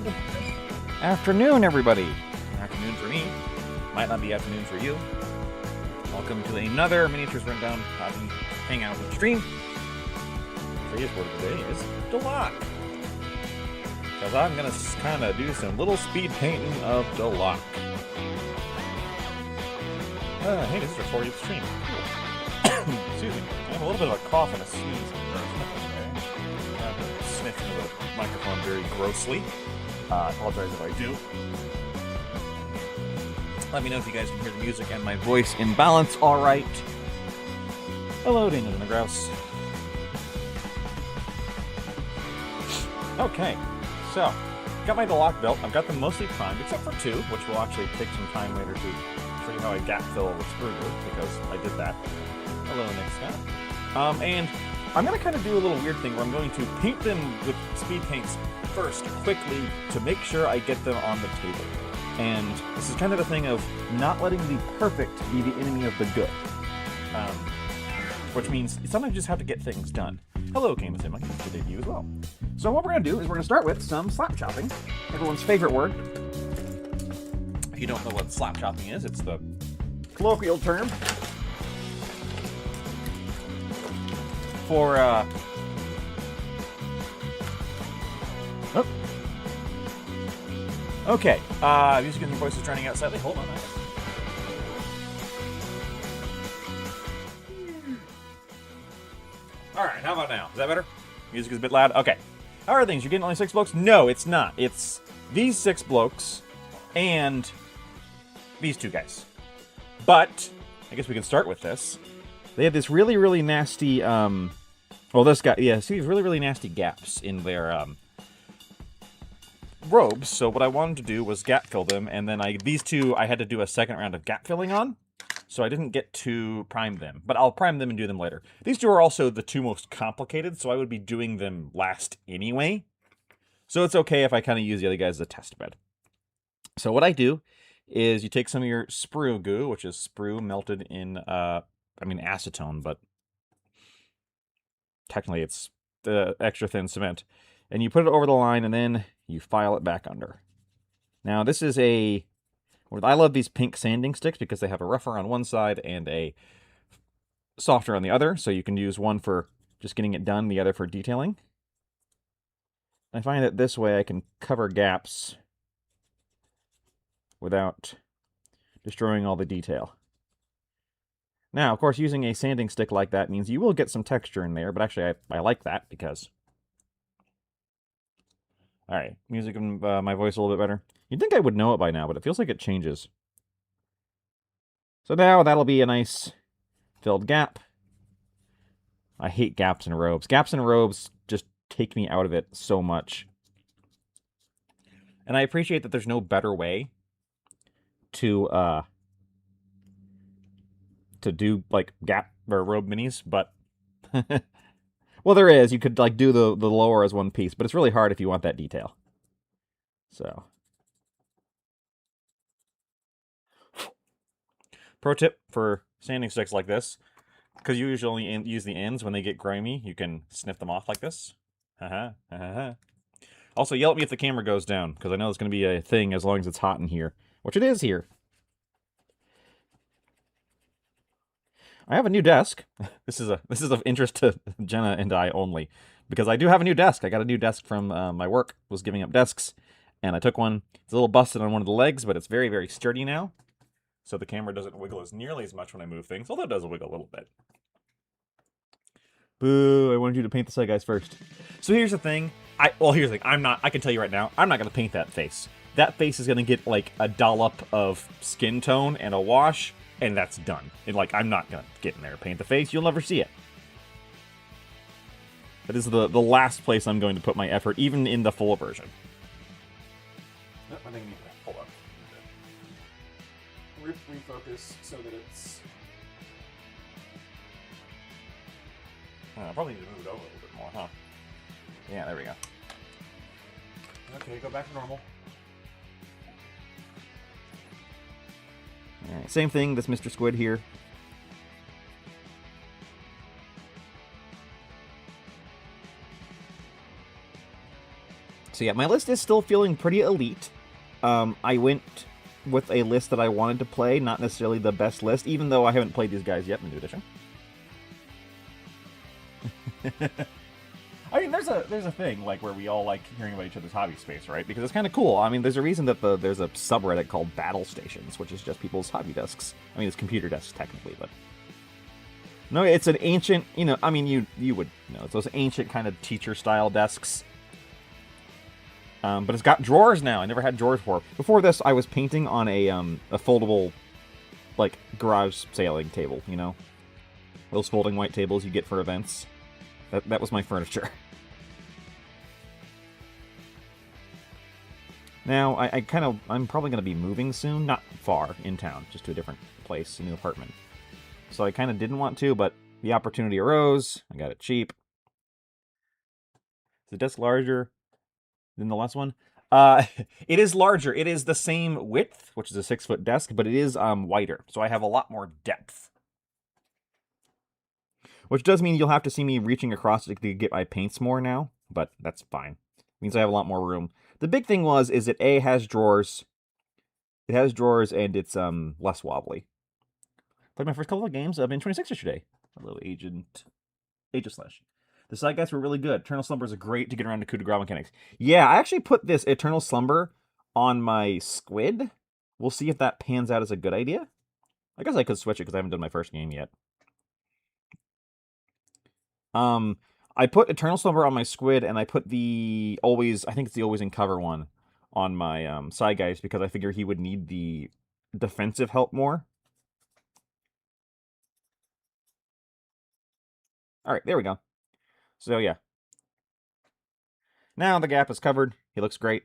Good afternoon, everybody. Afternoon for me. Might not be afternoon for you. Welcome to another Miniatures Rundown Hobby Hangout stream. Today's word of the day is Delaque. Because I'm going to kind of do some little speed painting of Delaque. Hey, this is our 40th stream. Excuse me. I have a little bit of a cough and a sneeze. I'm sniffing the microphone very grossly. I apologize if I do. Let me know if you guys can hear the music and my voice in balance. All right. Hello, Dana and the Grouse. Okay, so got my Delaque built. I've got them mostly primed, except for two, which will actually take some time later to show you how I gap fill with sprue glue, because I did that. Hello, Nick Scott. And I'm going to kind of do a little weird thing where I'm going to paint them with speed paints first, quickly, to make sure I get them on the table. And this is kind of a thing of not letting the perfect be the enemy of the good. Which means sometimes you just have to get things done. Hello, Game of Sim. Good day to you as well. So what we're going to do is we're going to start with some slap chopping. Everyone's favorite word. If you don't know what slap chopping is, it's the colloquial term for, oh. Okay, music and your voice is turning out slightly. Hold on. Alright, how about now? Is that better? Music is a bit loud? Okay. How are things? You're getting only 6 blokes? No, it's not. It's these 6 blokes and these 2 guys. But, I guess we can start with this. They have this really, really nasty, well, this guy, yeah, see these really, really nasty gaps in their, robes. So what I wanted to do was gap fill them, and then these 2 I had to do a second round of gap filling on. So I didn't get to prime them, but I'll prime them and do them later. These 2 are also the 2 most complicated, so I would be doing them last anyway. So it's okay if I kind of use the other guys as a test bed. So what I do is you take some of your sprue goo, which is sprue melted in, acetone, but technically it's the extra thin cement. And you put it over the line, and then you file it back under. Now this is I love these pink sanding sticks because they have a rougher on one side and a softer on the other, so you can use one for just getting it done, the other for detailing. I find that this way I can cover gaps without destroying all the detail. Now, of course, using a sanding stick like that means you will get some texture in there, but actually I like that because... Alright, music and my voice a little bit better. You'd think I would know it by now, but it feels like it changes. So now that'll be a nice filled gap. I hate gaps in robes. Gaps in robes just take me out of it so much. And I appreciate that there's no better way to do, like, gap or robe minis, but... Well, there is. You could, like, do the lower as one piece, but it's really hard if you want that detail. So... Pro tip for sanding sticks like this, because you usually use the ends when they get grimy, you can sniff them off like this. Also, yell at me if the camera goes down, because I know it's going to be a thing as long as it's hot in here, which it is here. I have a new desk. This is of interest to Jenna and I only, because I do have a new desk. I got a new desk from my work. Was giving up desks, and I took one. It's a little busted on one of the legs, but it's very, very sturdy now. So the camera doesn't wiggle as nearly as much when I move things, although it does wiggle a little bit. Boo, I wanted you to paint the side guys first. So here's the thing. Here's the thing. I can tell you right now, I'm not going to paint that face. That face is going to get, like, a dollop of skin tone and a wash, and that's done. And, like, I'm not going to get in there and paint the face. You'll never see it. That is the last place I'm going to put my effort, even in the full version. I think I need to hold up. Refocus so that it's... I probably need to move it over a little bit more, huh? Yeah, there we go. Okay, go back to normal. Alright, same thing, this Mr. Squid here. So yeah, my list is still feeling pretty elite. I went with a list that I wanted to play, not necessarily the best list, even though I haven't played these guys yet in New Edition. I mean, there's a thing like where we all like hearing about each other's hobby space, right? Because it's kind of cool. I mean, there's a reason that there's a subreddit called Battle Stations, which is just people's hobby desks. I mean, it's computer desks technically, but no, it's an ancient. You know, I mean, you would know it's those ancient kind of teacher style desks. But it's got drawers now. I never had drawers before. Before this, I was painting on a foldable, like, garage sailing table, you know? Those folding white tables you get for events. That was my furniture. Now, I'm probably going to be moving soon. Not far, in town. Just to a different place, a new apartment. So I kind of didn't want to, but the opportunity arose. I got it cheap. Is the desk larger than the last one? It is larger. It is the same width, which is a 6-foot desk, but it is wider. So I have a lot more depth. Which does mean you'll have to see me reaching across to get my paints more now, but that's fine. It means I have a lot more room. The big thing is that A has drawers. It has drawers and it's less wobbly. Played my first couple of games. I've been 26 yesterday. A little Agent Slash. The side guys were really good. Eternal Slumber is a great to get around to coup de grace mechanics. Yeah, I actually put this Eternal Slumber on my squid. We'll see if that pans out as a good idea. I guess I could switch it because I haven't done my first game yet. I put Eternal Slumber on my squid, and I put the I think it's the Always in Cover one on my side guys because I figure he would need the defensive help more. All right, there we go. So yeah. Now the gap is covered. He looks great.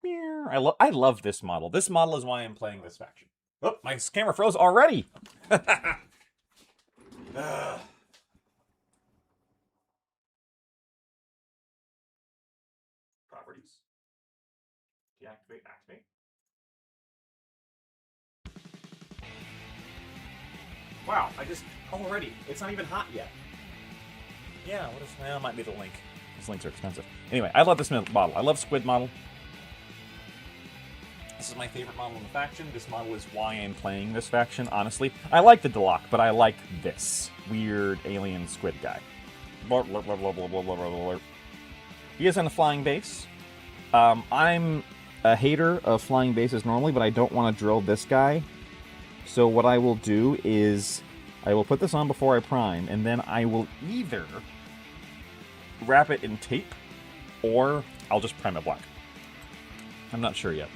I love this model. This model is why I'm playing this faction. Oh, my camera froze already. Properties. Deactivate, activate. Wow, already. It's not even hot yet. Yeah, well, it might be the link. These links are expensive. Anyway, I love this model. I love Squid model. This is my favorite model in the faction. This model is why I'm playing this faction, honestly. I like the Delaque, but I like this weird alien squid guy. Blah, blah, blah, blah, blah, blah, blah, blah. He is on a flying base. I'm a hater of flying bases normally, but I don't want to drill this guy. So what I will do is I will put this on before I prime, and then I will either wrap it in tape or I'll just prime it black. I'm not sure yet.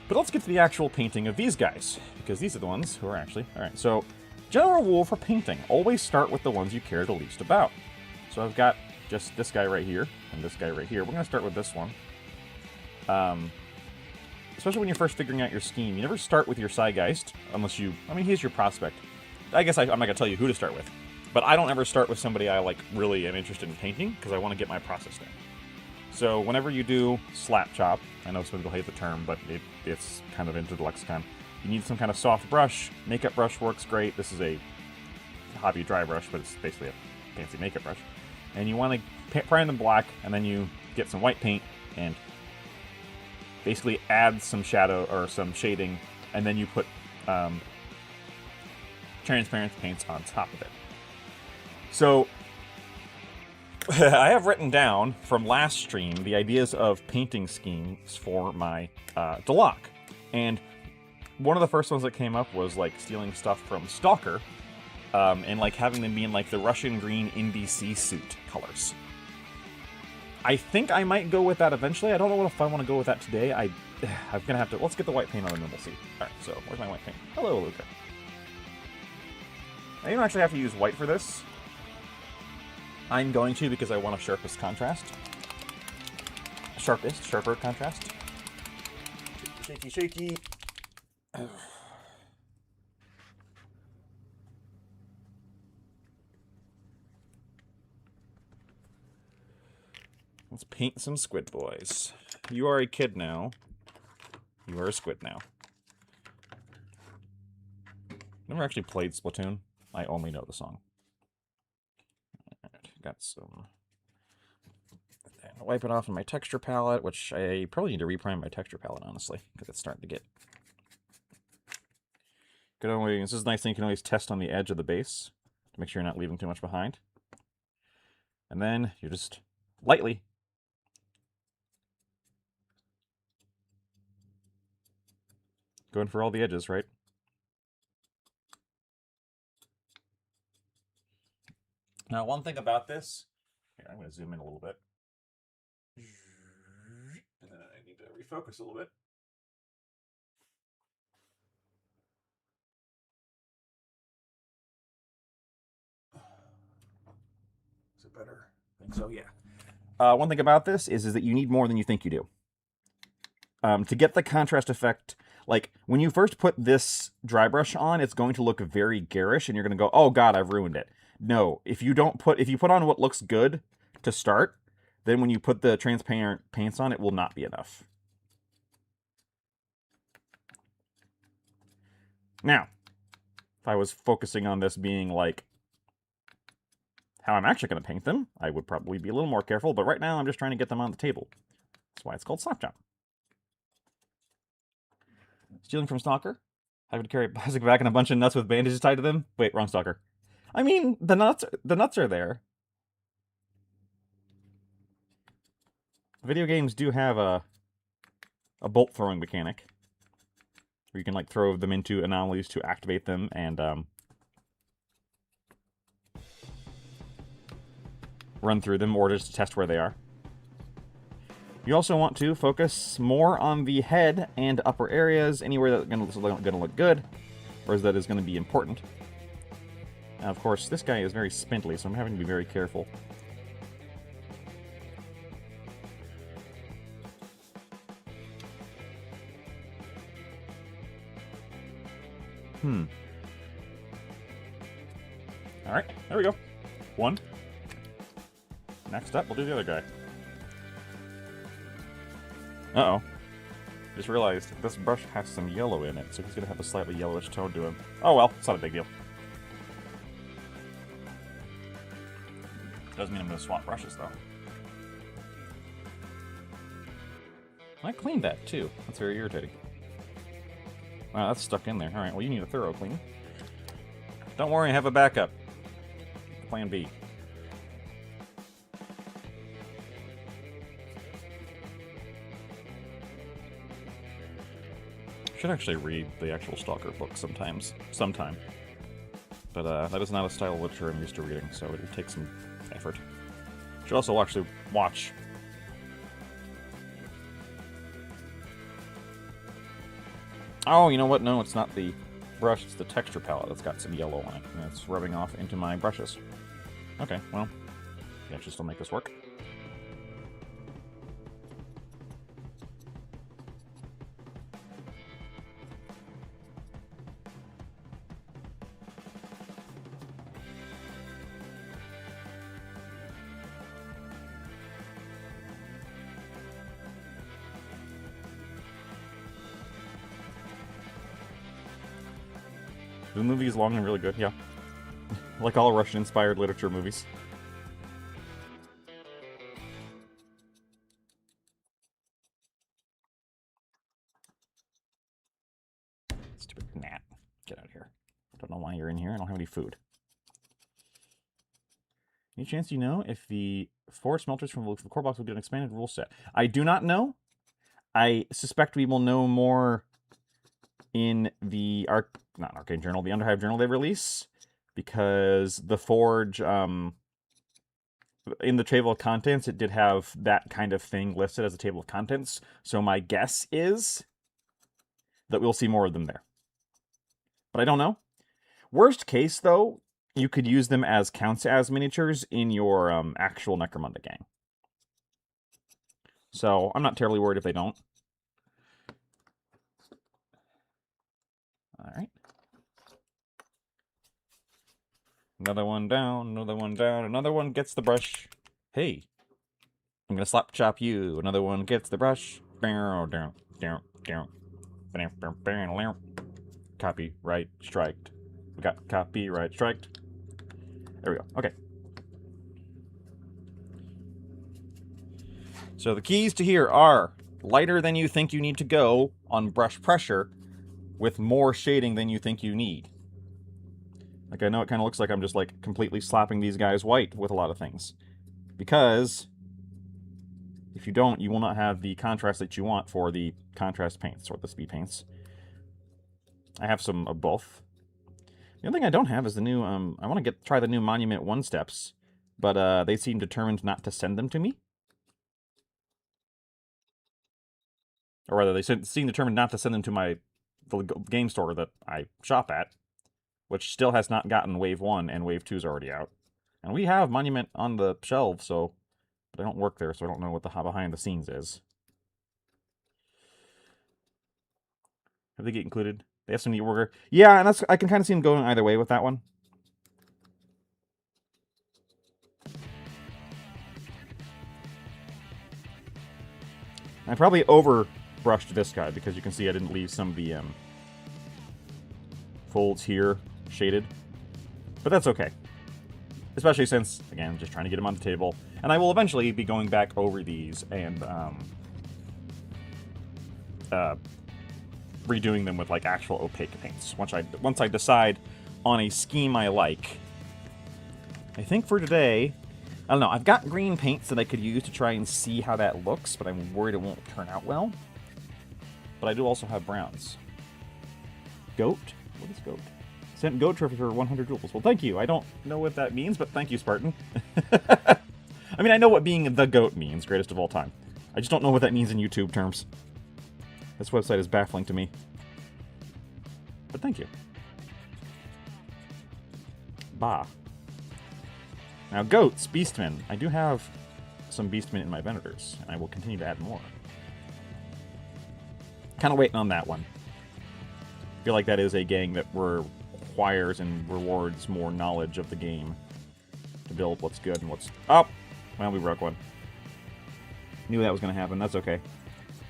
But let's get to the actual painting of these guys, because these are the ones who are actually... Alright, so general rule for painting, always start with the ones you care the least about. So I've got just this guy right here, and this guy right here. We're going to start with this one. Especially when you're first figuring out your scheme. You never start with your Seigeist, unless you... I mean, he's your prospect. I guess I'm not going to tell you who to start with. But I don't ever start with somebody I really am interested in painting, because I want to get my process down. So whenever you do slap chop, I know some people hate the term, but it's kind of into the lexicon. You need some kind of soft brush. Makeup brush works great. This is a hobby dry brush, but it's basically a fancy makeup brush. And you want to prime them black, and then you get some white paint and basically add some shadow or some shading, and then you put transparent paints on top of it. So I have written down from last stream the ideas of painting schemes for my Delaque. And one of the first ones that came up was stealing stuff from Stalker and having them be in the Russian green NBC suit colors. I think I might go with that eventually. I don't know if I want to go with that today. I'm gonna have to. Let's get the white paint on and then we'll see. All right, so where's my white paint? Hello, Luca. I don't actually have to use white for this. I'm going to because I want a sharpest contrast. Sharper contrast. Shaky, shaky. Let's paint some squid boys. You are a kid now. You are a squid now. Never actually played Splatoon. I only know the song. got some. Wipe it off on my texture palette, which I probably need to reprime my texture palette, honestly, because it's starting to get... This is a nice thing, you can always test on the edge of the base to make sure you're not leaving too much behind. And then you just lightly going for all the edges, right? Now, one thing about this, here, I'm going to zoom in a little bit. And then I need to refocus a little bit. Is it better? I think so, yeah. One thing about this is that you need more than you think you do. To get the contrast effect, like, when you first put this dry brush on, it's going to look very garish, and you're going to go, oh god, I've ruined it. No, if you put on what looks good to start, then when you put the transparent paints on, it will not be enough. Now, if I was focusing on this being like how I'm actually going to paint them, I would probably be a little more careful, but right now I'm just trying to get them on the table. That's why it's called Slapjob. Stealing from Stalker? Having to carry a plastic bag and a bunch of nuts with bandages tied to them? Wait, wrong Stalker. I mean, the nuts are there. Video games do have a bolt throwing mechanic where you can like throw them into anomalies to activate them and run through them or just to test where they are. You also want to focus more on the head and upper areas, anywhere that's going to look good, or that is going to be important. Now, of course, this guy is very spindly, so I'm having to be very careful. Alright, there we go. One. Next up, we'll do the other guy. Uh-oh. Just realized this brush has some yellow in it, so he's going to have a slightly yellowish tone to him. Oh well, it's not a big deal. Doesn't mean I'm going to swap brushes, though. I cleaned that, too. That's very irritating. Wow, that's stuck in there. Alright, well you need a thorough clean. Don't worry, I have a backup. Plan B. Should actually read the actual Stalker book sometime. But that is not a style of literature I'm used to reading, so it will take some effort. Should also actually watch. Oh, you know what? No, it's not the brush, it's the texture palette that's got some yellow on it, and it's rubbing off into my brushes. Okay, well, yeah, should still make this work. The movie is long and really good, yeah. Like all Russian-inspired literature movies. Stupid gnat. Get out of here. Don't know why you're in here. I don't have any food. Any chance you know if the 4 smelters from the core box will get an expanded rule set? I do not know. I suspect we will know more in the not Arcane Journal, the Underhive Journal they release, because the Forge, in the table of contents, it did have that kind of thing listed as a table of contents, so my guess is that we'll see more of them there. But I don't know. Worst case, though, you could use them as counts as miniatures in your actual Necromunda gang. So I'm not terribly worried if they don't. Alright. Another one down, another one down, another one gets the brush. Hey, I'm gonna slap chop you. Another one gets the brush. Copyright striked. We got copyright striked. There we go. Okay. So the keys to here are lighter than you think you need to go on brush pressure with more shading than you think you need. Like, I know it kind of looks like I'm just, like, completely slapping these guys white with a lot of things. Because if you don't, you will not have the contrast that you want for the contrast paints, or the speed paints. I have some of both. The only thing I don't have is the new, I want to try the new Monument 1 steps, but they seem determined not to send them to me. Or rather, they seem determined not to send them to the game store that I shop at, which still has not gotten Wave 1, and Wave 2 is already out. And we have Monument on the shelf, so... But I don't work there, so I don't know what the behind the scenes is. Have they get included? They have some neat worker. Yeah, and I can kind of see them going either way with that one. I probably overbrushed this guy because you can see I didn't leave some of the folds here shaded. But that's okay. Especially since, again, I'm just trying to get them on the table. And I will eventually be going back over these and redoing them with, like, actual opaque paints. Once I decide on a scheme I like. I think for today, I don't know, I've got green paints that I could use to try and see how that looks, but I'm worried it won't turn out well. But I do also have browns. Goat? What is goat? Sent goat trophy for 100 jewels. Well, thank you. I don't know what that means, but thank you, Spartan. I mean, I know what being the goat means, greatest of all time. I just don't know what that means in YouTube terms. This website is baffling to me. But thank you. Bah. Now, goats, beastmen. I do have some beastmen in my Venators, and I will continue to add more. Kind of waiting on that one. I feel like that is a gang that requires and rewards more knowledge of the game to build what's good and what's... Oh! Well, we broke one. Knew that was going to happen. That's okay.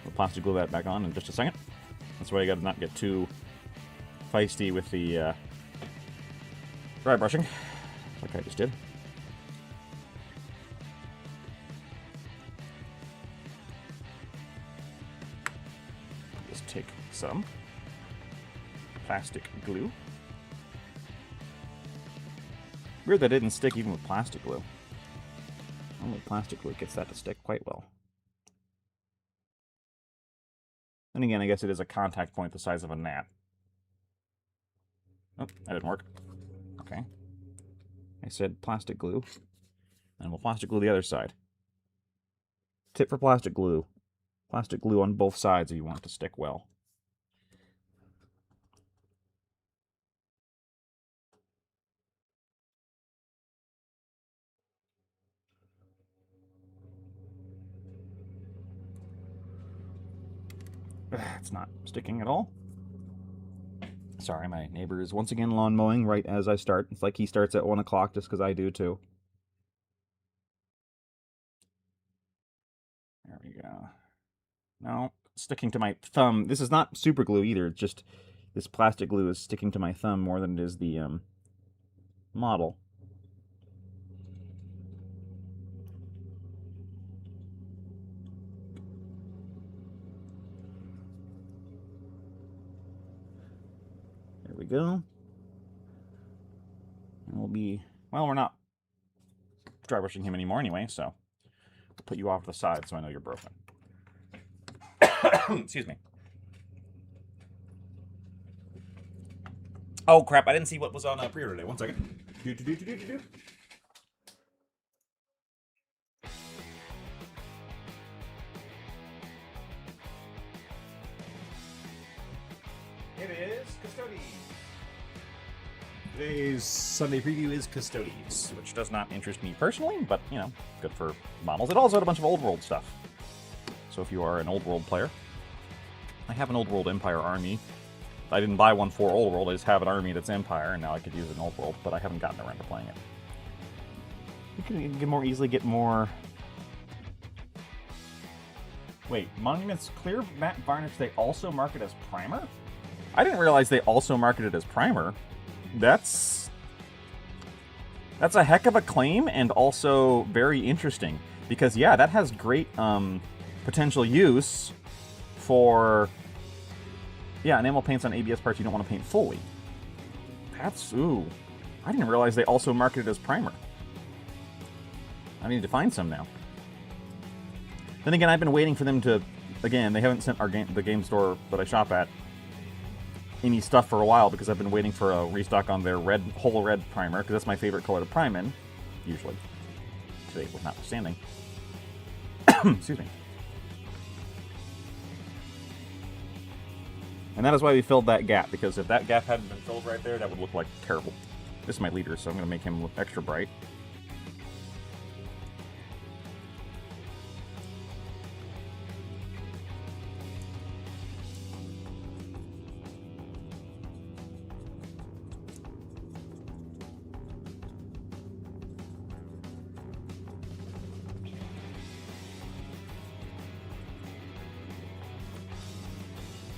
We'll plastic glue that back on in just a second. That's why you got to not get too feisty with the dry brushing, like I just did. Just take some plastic glue. Weird that it didn't stick even with plastic glue. Only plastic glue gets that to stick quite well. And again, I guess it is a contact point the size of a gnat. Oh, that didn't work. Okay. I said plastic glue. And we'll plastic glue the other side. Tip for plastic glue. Plastic glue on both sides if you want it to stick well. It's not sticking at all. Sorry, my neighbor is once again lawn mowing right as I start. It's like he starts at 1 o'clock just because I do too. There we go. No, sticking to my thumb. This is not super glue either. It's just this plastic glue is sticking to my thumb more than it is the model. There we go. And we'll be... Well, we're not dry brushing him anymore anyway, so... I'll put you off to the side so I know you're broken. Excuse me. Oh, crap. I didn't see what was on pre-order today. 1 second. Do. It is Custodes. Today's Sunday preview is Custodes, which does not interest me personally, but, you know, good for models. It also had a bunch of Old World stuff. So if you are an Old World player, I have an Old World Empire army. I didn't buy one for Old World, I just have an army that's Empire, and now I could use it in Old World, but I haven't gotten around to playing it. You can more easily get more... Wait, Monuments Clear Matte Varnish, they also market as Primer? I didn't realize they also marketed as Primer. That's a heck of a claim, and also very interesting. Because, yeah, that has great potential use for, yeah, enamel paints on ABS parts you don't want to paint fully. That's, ooh. I didn't realize they also market it as primer. I need to find some now. Then again, I've been waiting for them to, again, they haven't sent the game store that I shop at any stuff for a while because I've been waiting for a restock on their whole red primer, because that's my favorite color to prime in, usually. Today was notwithstanding. Excuse me. And that is why we filled that gap, because if that gap hadn't been filled right there, that would look like terrible. This is my leader, so I'm going to make him look extra bright.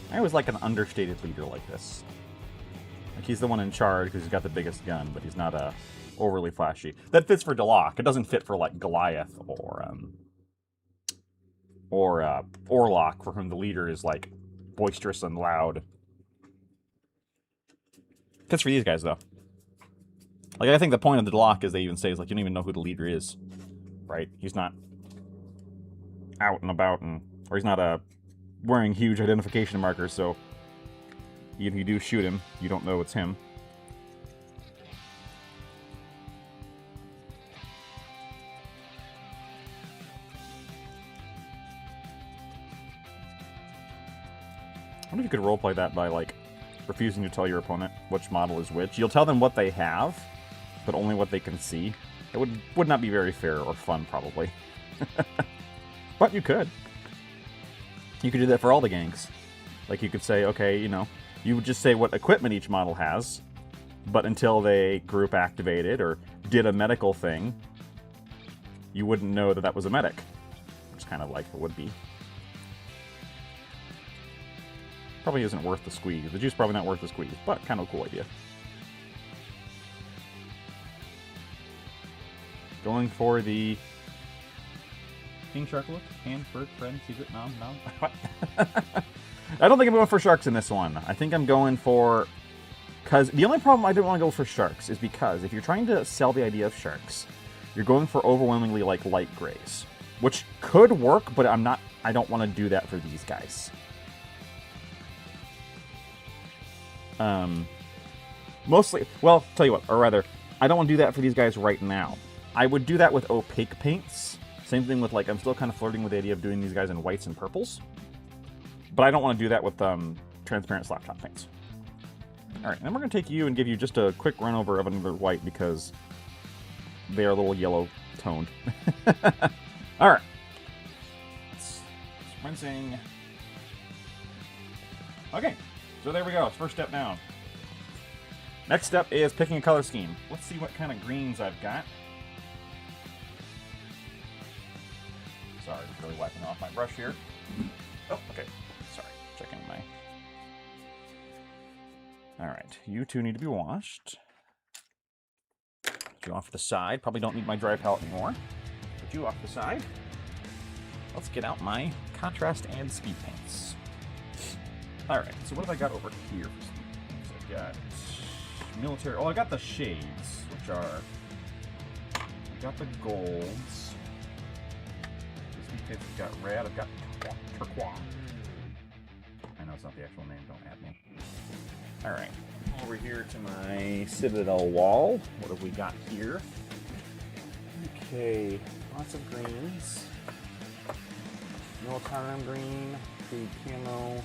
I always like an understated leader like this. Like, he's the one in charge because he's got the biggest gun, but he's not overly flashy. That fits for Delaque. It doesn't fit for, like, Goliath or Orlok, for whom the leader is, like, boisterous and loud. Fits for these guys, though. Like, I think the point of the Delaque is they even say, is, like, you don't even know who the leader is. Right? He's not out and about, or he's not wearing huge identification markers, so if you do shoot him, you don't know it's him. I wonder if you could roleplay that by, like, refusing to tell your opponent which model is which. You'll tell them what they have, but only what they can see. It would not be very fair or fun, probably. But you could. You could do that for all the gangs. Like, you could say, okay, you know, you would just say what equipment each model has, but until they group activated or did a medical thing, you wouldn't know that that was a medic. Which is kind of like it would be. Probably isn't worth the squeeze. The juice probably not worth the squeeze, but kind of a cool idea. Going for the King Shark look? Hand, bird, friend, secret, nom, nom. What? I don't think I'm going for sharks in this one. I think I'm going for... Because the only problem I didn't want to go for sharks is because if you're trying to sell the idea of sharks, you're going for overwhelmingly, like, light grays. Which could work, but I don't want to do that for these guys. Mostly... Well, tell you what, or rather, I don't want to do that for these guys right now. I would do that with opaque paints. Same thing with, like, I'm still kind of flirting with the idea of doing these guys in whites and purples. But I don't want to do that with transparent slap top paints. Alright, then we're going to take you and give you just a quick run over of another white because they are a little yellow toned. Alright. Sprinting. Okay, so there we go. First step down. Next step is picking a color scheme. Let's see what kind of greens I've got. Sorry, just really wiping off my brush here. Oh, okay. Sorry, checking my... Alright, you two need to be washed. Put you off to the side. Probably don't need my dry palette anymore. Put you off to the side. Let's get out my contrast and speed paints. Alright, so what have I got over here for speed paints? I've got military... Oh, I got the shades, which are... I got the golds. I've got red, I've got turquoise. I know it's not the actual name, don't at me. Alright, over here to my Citadel wall. What have we got here? Okay, lots of greens. Militarum green, food camo.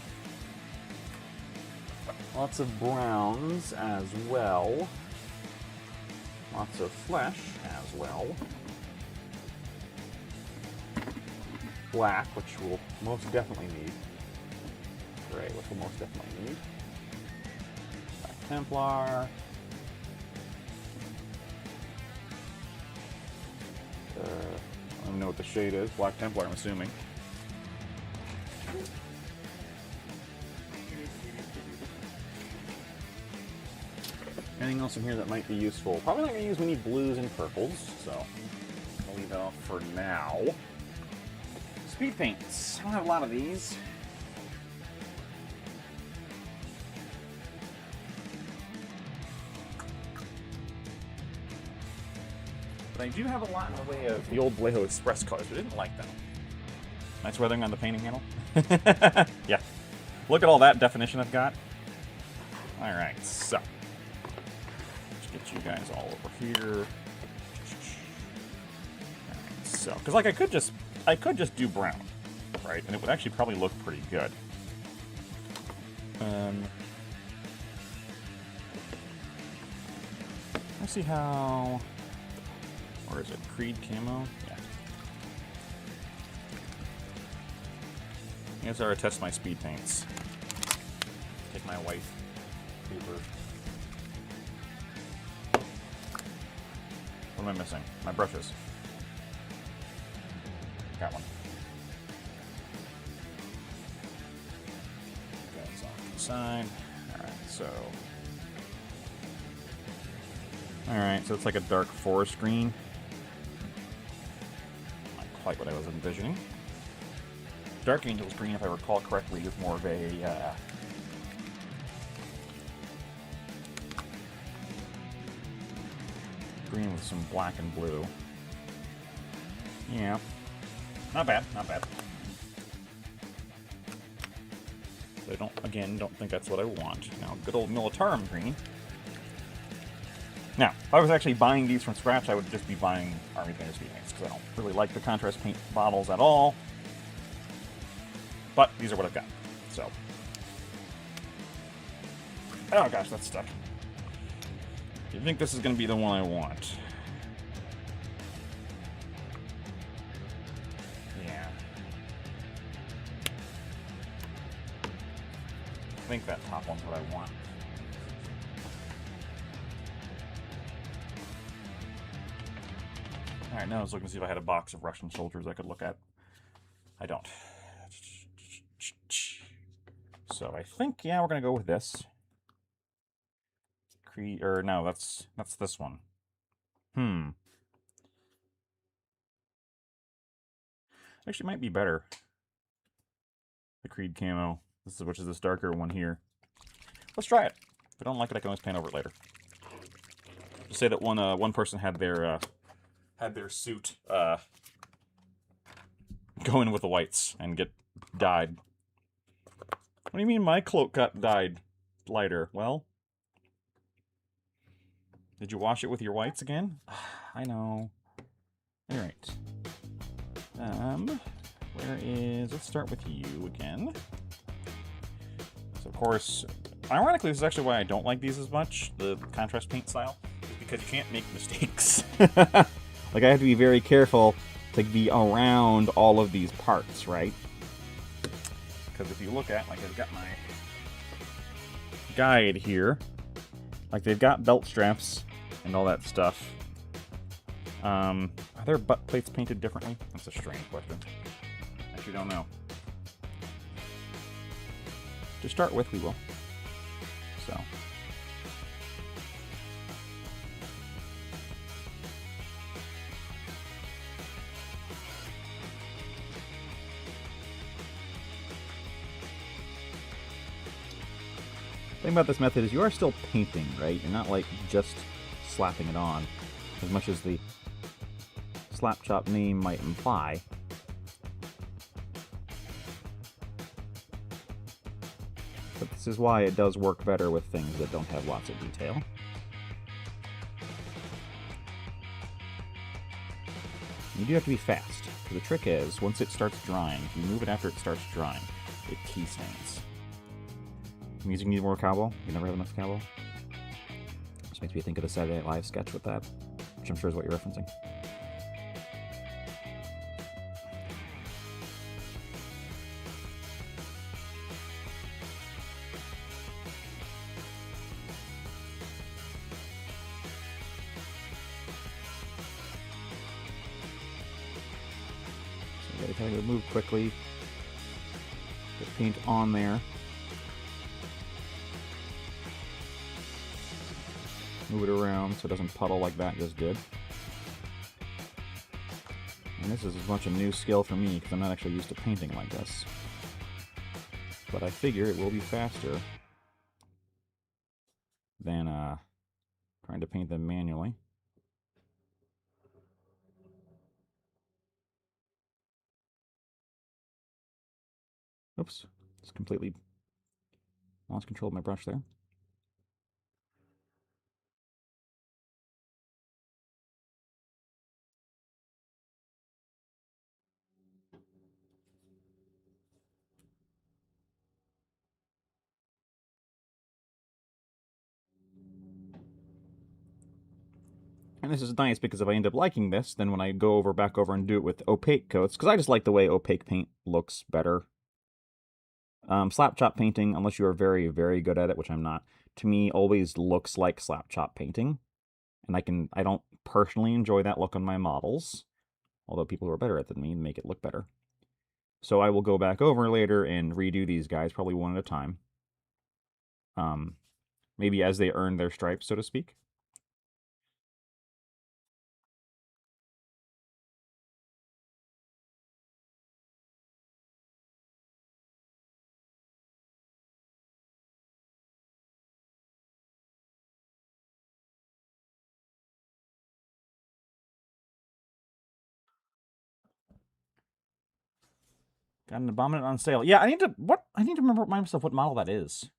Lots of browns as well. Lots of flesh as well. Black, which we'll most definitely need. Gray, which we'll most definitely need. Black Templar. I don't even know what the shade is. Black Templar, I'm assuming. Anything else in here that might be useful? Probably not going to use many blues and purples, so leave off for now. Speed paints. I don't have a lot of these. But I do have a lot in the way of the old Vallejo Express colors, but I didn't like them. Nice weathering on the painting handle. Yeah. Look at all that definition I've got. Alright, so. Let's get you guys all over here. Alright, so. Because, like, I could just do brown, right? And it would actually probably look pretty good. Let's see how... Or is it Creed camo? Yeah. Here's how I test my speed paints. Take my white paper. What am I missing? My brushes. Got one. That's off to the side. Alright, so... Alright, so it's like a dark forest green. Not quite what I was envisioning. Dark Angel's green, if I recall correctly, is more of a green with some black and blue. Yeah. Not bad, not bad. So I don't think that's what I want. Now, good old Militarum green. Now, if I was actually buying these from scratch, I would just be buying Army Painter speed paints, because I don't really like the contrast paint bottles at all. But these are what I've got, so. Oh gosh, that's stuck. Do you think this is going to be the one I want? Yeah. I think that top one's what I want. Alright, now I was looking to see if I had a box of Russian soldiers I could look at. I don't. So I think, yeah, we're gonna go with this. No, that's this one. Actually, might be better. The Creed camo, which is this darker one here. Let's try it. If I don't like it, I can always paint over it later. Just say that one person had their suit go in with the whites and get dyed. What do you mean my cloak got dyed lighter? Well, did you wash it with your whites again? I know. Alright. Let's start with you again. So, of course, ironically, this is actually why I don't like these as much, the contrast paint style, is because you can't make mistakes. Like, I have to be very careful to be around all of these parts, right? Because if you look at, like, I've got my guide here. Like, they've got belt straps and all that stuff. Are their butt plates painted differently? That's a strange question. I actually don't know. To start with, we will. So. The thing about this method is you are still painting, right? You're not, like, just slapping it on, as much as the slap chop name might imply. But this is why it does work better with things that don't have lots of detail. You do have to be fast. The trick is, once it starts drying, if you move it after it starts drying, it key stains. I'm using more cowbell. You never have enough cowbell. Just makes me think of the Saturday Night Live sketch with that, which I'm sure is what you're referencing. So you gotta kind of move quickly. Get paint on there. Move it around so it doesn't puddle like that just did. And this is as much a new skill for me because I'm not actually used to painting like this. But I figure it will be faster than trying to paint them manually. Oops, just completely lost control of my brush there. And this is nice because if I end up liking this, then when I go back over and do it with opaque coats, because I just like the way opaque paint looks better. Slap chop painting, unless you are very, very good at it, which I'm not, to me always looks like slap chop painting. And I don't personally enjoy that look on my models, although people who are better at it than me make it look better. So I will go back over later and redo these guys, probably one at a time. Maybe as they earn their stripes, so to speak. Got an Abominant on sale. Yeah, I need to remember myself what model that is.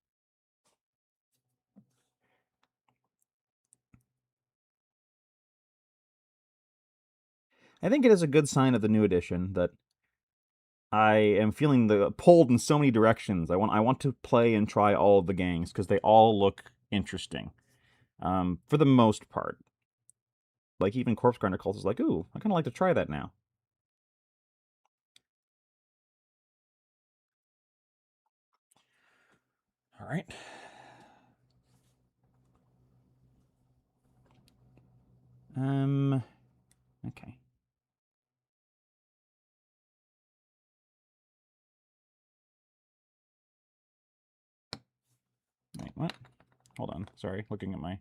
I think it is a good sign of the new edition that I am feeling pulled in so many directions. I want to play and try all of the gangs because they all look interesting. For the most part. Like even Corpse Grinder Cult is like, ooh, I kind of like to try that now. All right. Okay. Wait, what? Hold on. Sorry, looking at my...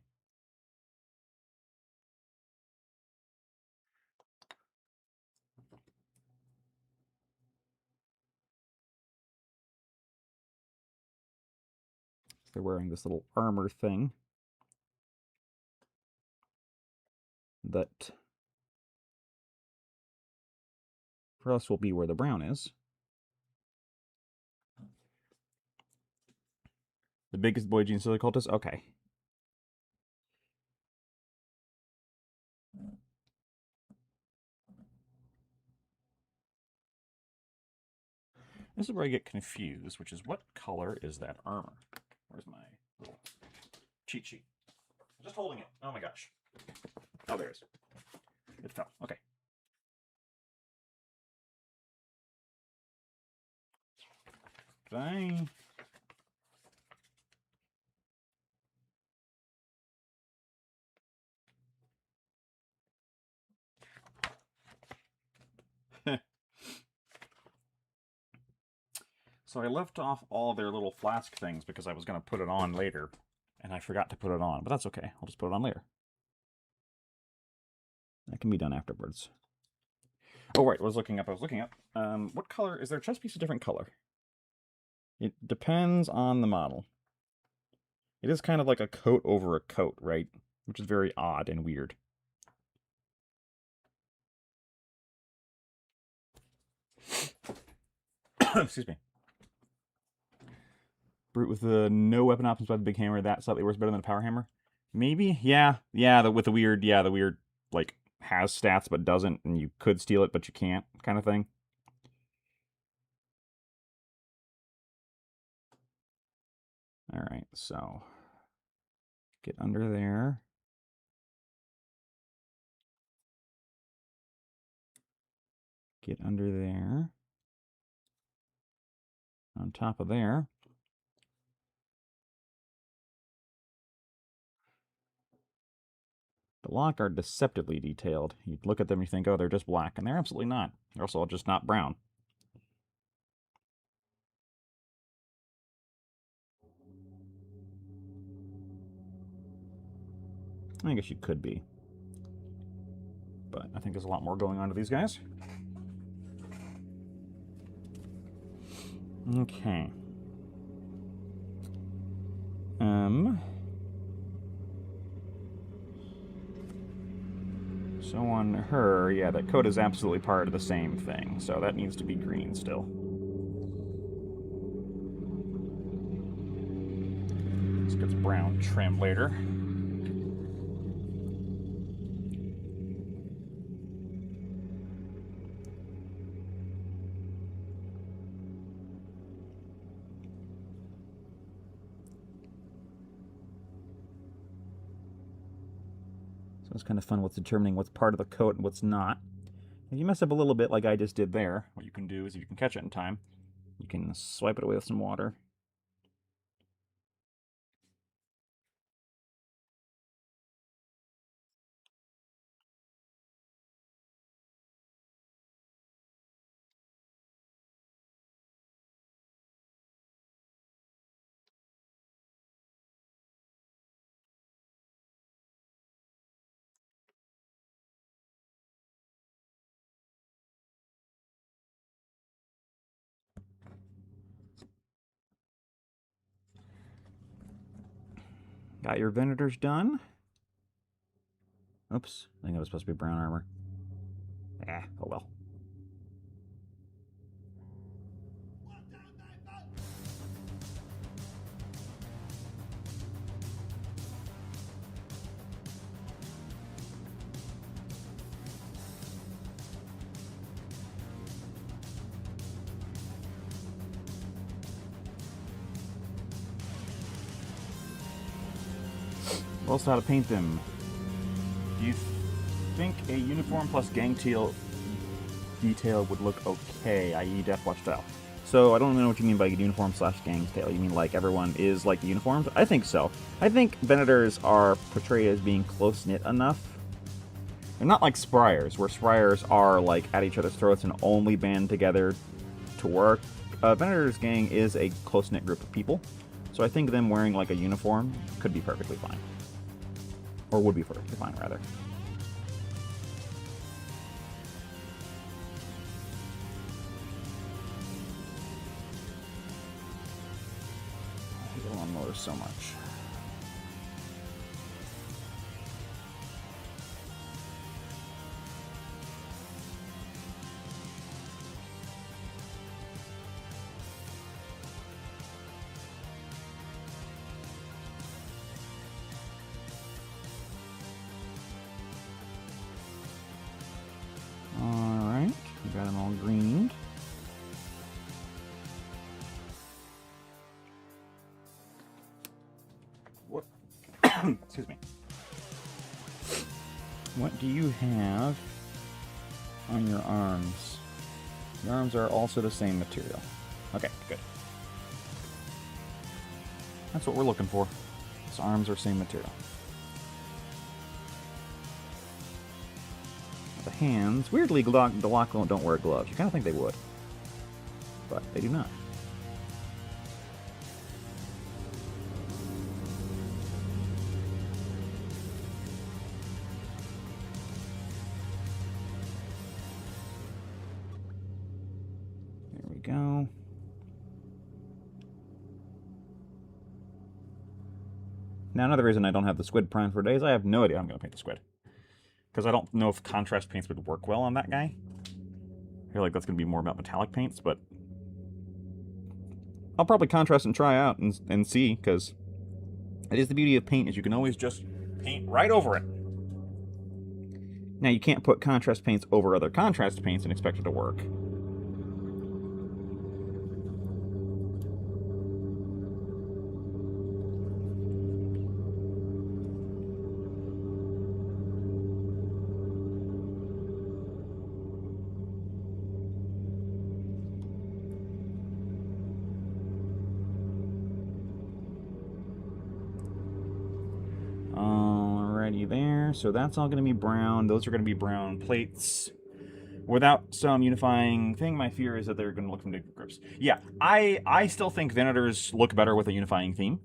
They're wearing this little armor thing that for us will be where the brown is. The biggest boy gene silly cultist? Okay. This is where I get confused, which is what color is that armor? Where's my little cheat sheet? I'm just holding it. Oh my gosh. Oh, there it is. It fell. Okay. Bye. So I left off all their little flask things because I was going to put it on later, and I forgot to put it on, but that's okay. I'll just put it on later. That can be done afterwards. Oh, right, I was looking up. What color? Is their chest piece a different color? It depends on the model. It is kind of like a coat over a coat, right? Which is very odd and weird. Excuse me. Brute with the no weapon options by the big hammer. That slightly worse, better than a power hammer. Maybe, yeah. With the weird, like, has stats but doesn't, and you could steal it but you can't kind of thing. All right, so get under there. Get under there. On top of there. Delaque are deceptively detailed. You look at them and you think, oh, they're just black, and they're absolutely not. They're also just not brown. I guess you could be. But I think there's a lot more going on to these guys. Okay. So on her, yeah, that coat is absolutely part of the same thing, so that needs to be green still. This gets brown trim later. So it's kind of fun with determining what's part of the coat and what's not. If you mess up a little bit like I just did there, what you can do is if you can catch it in time, you can swipe it away with some water. Got your Venators done. Oops, I think it was supposed to be brown armor. Oh well. What else how to paint them? Do you think a uniform plus gang detail would look okay, i.e. Death Watch style? So I don't know what you mean by uniform slash gang tail. You mean like everyone is like the uniforms? I think so. I think Venators are portrayed as being close-knit enough. They're not like Spryers, where Spryers are like at each other's throats and only band together to work. Venators gang is a close-knit group of people. So I think them wearing like a uniform could be perfectly fine. Or would be perfectly fine, rather. I hate the lawnmower so much. Alright, we got them all greened. What? Excuse me. What do you have on your arms? Your arms are also the same material. Okay, good. That's what we're looking for. His arms are same material. The hands, weirdly, Delaque don't wear gloves. You kind of think they would, but they do not. There we go. Now, another reason I don't have the squid primed for days, I have no idea how I'm going to paint the squid. Because I don't know if contrast paints would work well on that guy. I feel like that's going to be more about metallic paints, but I'll probably contrast and try out and see, because it is the beauty of paint, is you can always just paint right over it. Now, you can't put contrast paints over other contrast paints and expect it to work. Alrighty there, so that's all going to be brown. Those are going to be brown plates. Without some unifying thing, my fear is that they're going to look from different groups. Yeah, I still think Venators look better with a unifying theme.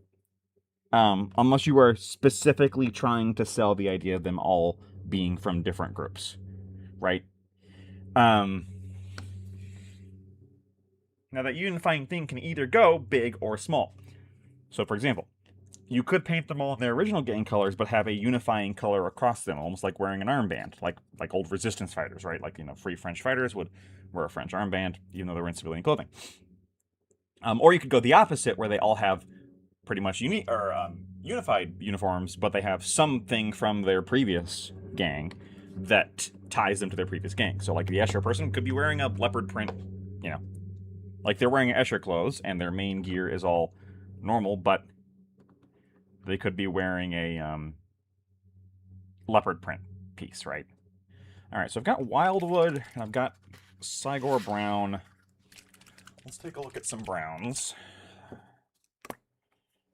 Unless you are specifically trying to sell the idea of them all being from different groups. right? Now that unifying thing can either go big or small. So, for example, you could paint them all in their original gang colors, but have a unifying color across them, almost like wearing an armband, like old resistance fighters, right? Like free French fighters would wear a French armband, even though they were in civilian clothing. Or you could go the opposite, where they all have pretty much unified uniforms, but they have something from their previous gang that ties them to their previous gang. So, like the Escher person could be wearing a leopard print, you know, like they're wearing Escher clothes and their main gear is all normal, but they could be wearing a leopard print piece, right? All right, so I've got Wildwood and I've got Cygor Brown. Let's take a look at some browns.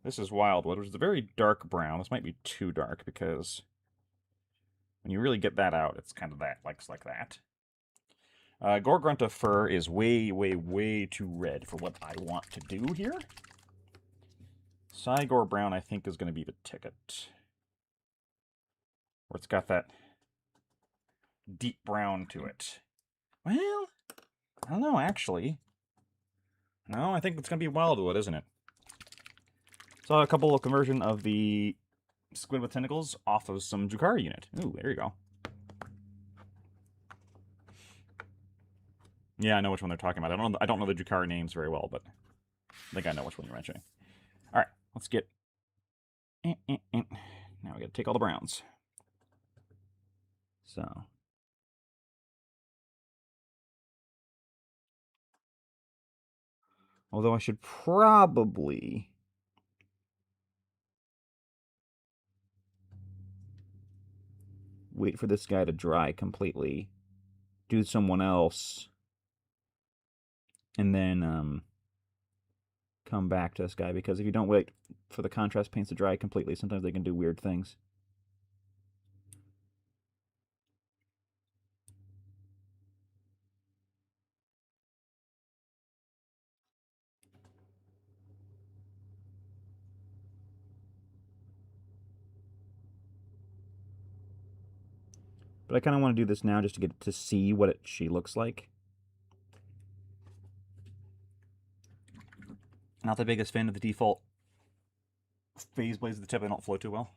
This is Wildwood, which is a very dark brown. This might be too dark because when you really get that out, it's kind of that, like that. Gorgrunta Fur is way, way, way too red for what I want to do here. Cygor Brown, I think, is going to be the ticket. Where it's got that deep brown to it. Well, I don't know, actually. No, I think it's going to be Wildwood, isn't it? Saw a couple of conversion of the Squid with Tentacles off of some Drukhari unit. Ooh, there you go. Yeah, I know which one they're talking about. I don't know the Drukhari names very well, but I think I know which one you're mentioning. All right, let's get... Now we got to take all the browns. So... Although I should probably... wait for this guy to dry completely, do someone else, and then come back to this guy, because if you don't wait for the contrast paints to dry completely, sometimes they can do weird things. But I kind of want to do this now just to get to see what she looks like. Not the biggest fan of the default phase blades at the tip. They don't flow too well.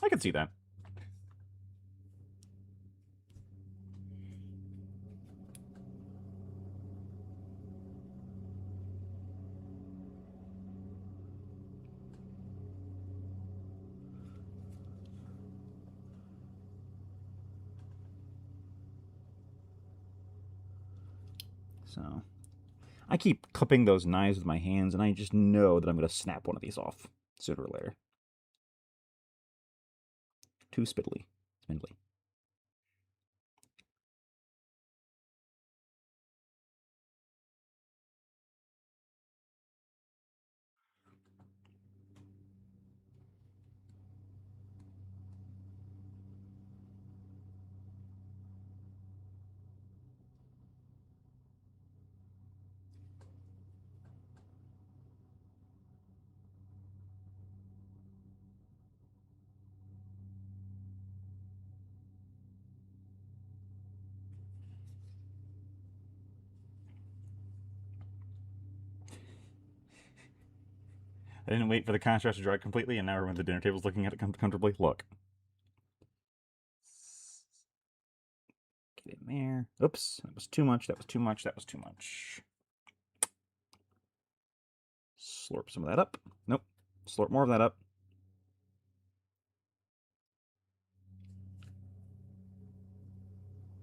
I can see that. So I keep clipping those knives with my hands, and I just know that I'm going to snap one of these off sooner or later. Too spindly. I didn't wait for the contrast to dry completely, and now everyone at the dinner table is looking at it comfortably. Look. Get in there. Oops, that was too much, that was too much, that was too much. Slurp some of that up. Nope. Slurp more of that up.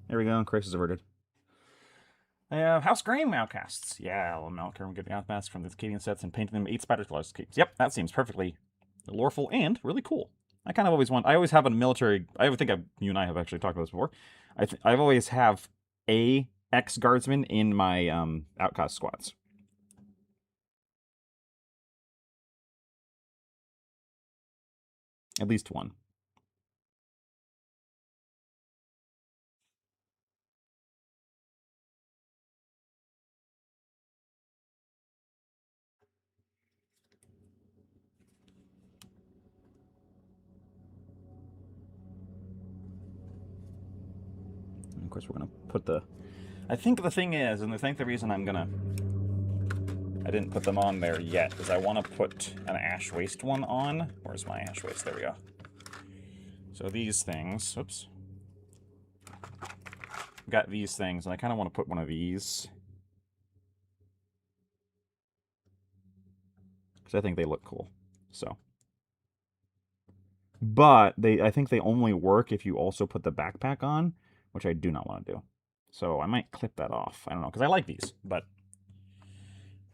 There we go, crisis averted. I have House Graham Outcasts. Yeah, I'll Malcolm get the outcasts from the Cadian sets and paint them 8 spider colors. Yep, that seems perfectly loreful and really cool. I kind of always want. I always have a military. I think you and I have actually talked about this before. I've always have a ex-guardsman in my outcast squads. At least one. Of course, we're going to put the... I think the thing is, and I think the reason I didn't put them on there yet, is I want to put an ash waste one on. Where's my ash waste? There we go. So these things... Oops. Got these things, and I kind of want to put one of these. Because I think they look cool. So... But I think they only work if you also put the backpack on, which I do not want to do. So I might clip that off. I don't know, because I like these, but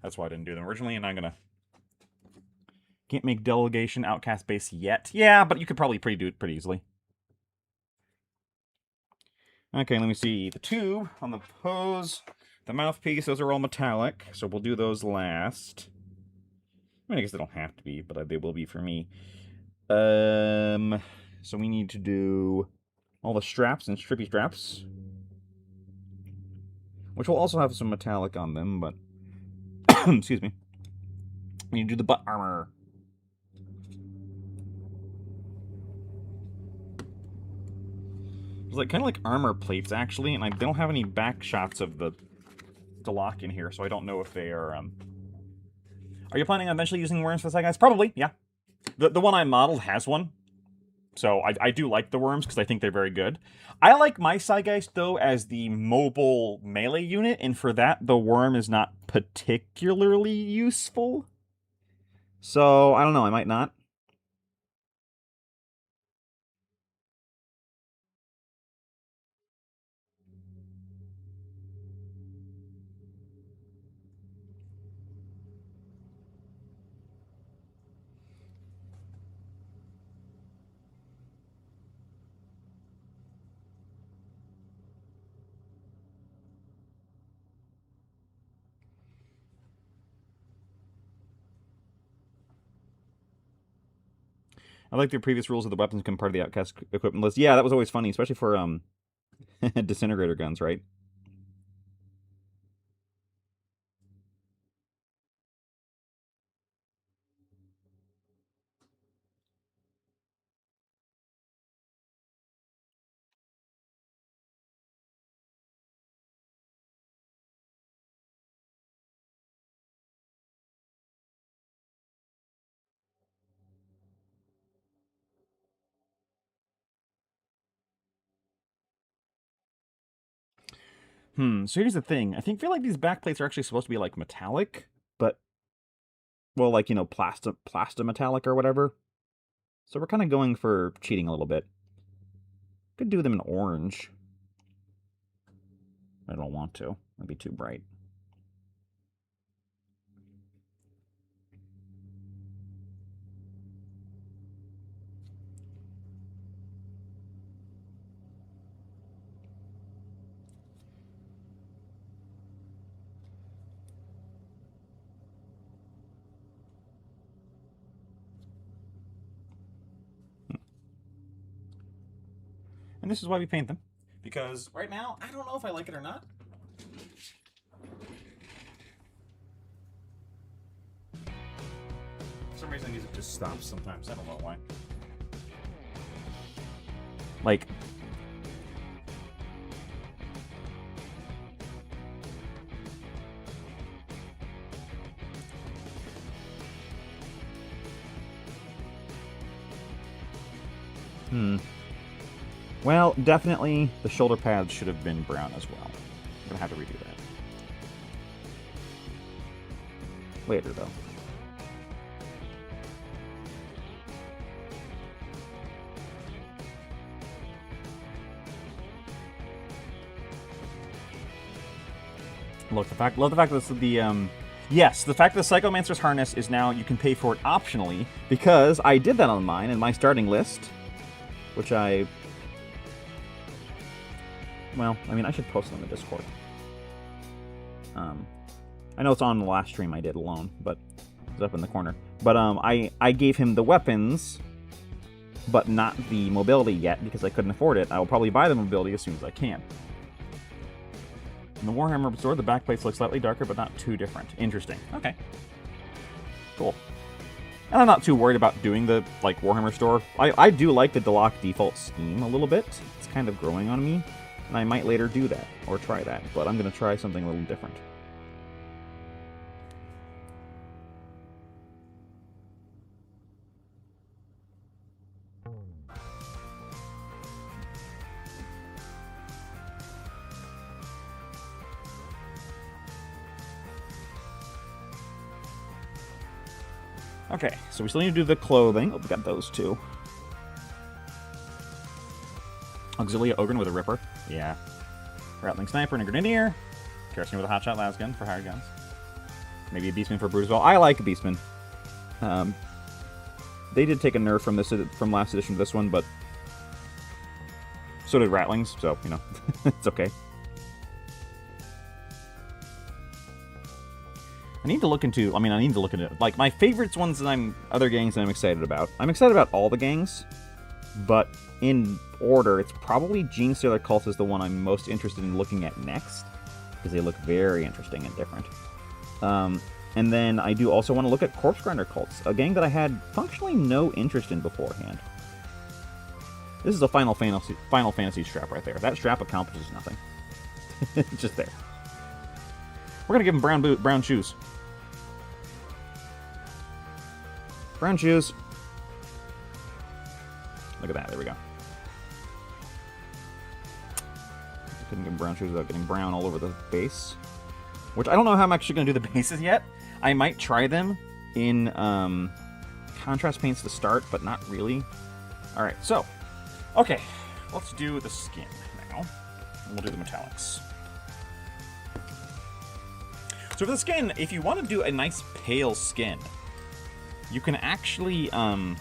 that's why I didn't do them originally, and I'm going to... Can't make delegation outcast base yet. Yeah, but you could probably do it pretty easily. Okay, let me see. The tube on the hose, the mouthpiece, those are all metallic, so we'll do those last. I mean, I guess they don't have to be, but they will be for me. So we need to do all the straps and strippy straps, which will also have some metallic on them, but excuse me. We need to do the butt armor. It's like kind of like armor plates actually, and they don't have any back shots of the Delaque in here, so I don't know if they are. Are you planning on eventually using worms for the side guys? Probably, yeah. The one I modeled has one, so I do like the worms because I think they're very good. I like my Saigeist, though, as the mobile melee unit, and for that, the worm is not particularly useful. So, I don't know, I might not. I like the previous rules of the weapons become part of the outcast equipment list. Yeah, that was always funny, especially for disintegrator guns, right? So here's the thing. I feel like these backplates are actually supposed to be, like, metallic, but, well, like, you know, plasta metallic or whatever. So we're kind of going for cheating a little bit. Could do them in orange. I don't want to. It'd be too bright. And this is why we paint them. Because right now, I don't know if I like it or not. For some reason, music just stops sometimes. I don't know why. Like... Well, definitely the shoulder pads should have been brown as well. I'm gonna have to redo that. Later, though. Look, love the fact that yes, the fact that the Psychomancer's harness is now, you can pay for it optionally, because I did that on mine in my starting list, which well, I mean, I should post it on the Discord. I know it's on the last stream I did alone, but it's up in the corner. But I gave him the weapons, but not the mobility yet, because I couldn't afford it. I will probably buy the mobility as soon as I can. In the Warhammer sword, the backplates look slightly darker, but not too different. Interesting. Okay. Cool. And I'm not too worried about doing the, like, Warhammer store. I do like the Delaque default scheme a little bit. It's kind of growing on me. And I might later do that, or try that, but I'm going to try something a little different. Okay, so we still need to do the clothing. Oh, we got those two. Auxilia Ogre with a Ripper. Yeah. Rattling Sniper and a Grenadier. Kerosene with a Hotshot Lasgun for hired guns. Maybe a Beastman for Brood as well. I like a Beastman. They did take a nerf from last edition to this one, but so did Rattlings, so, you know, it's okay. I need to look into, like, my favorites ones that other gangs that I'm excited about. I'm excited about all the gangs, but in order, it's probably Genestealer Cult is the one I'm most interested in looking at next, because they look very interesting and different. And then I do also want to look at Corpse Grinder Cults, a gang that I had functionally no interest in beforehand. This is a Final Fantasy strap right there. That strap accomplishes nothing. It's just there. We're gonna give him brown shoes. Brown shoes. Look at that. There we go. Couldn't get brown shoes without getting brown all over the base. Which I don't know how I'm actually going to do the bases yet. I might try them in contrast paints to start, but not really. Alright, so. Okay, let's do the skin now. And we'll do the metallics. So for the skin, if you want to do a nice pale skin, you can actually, I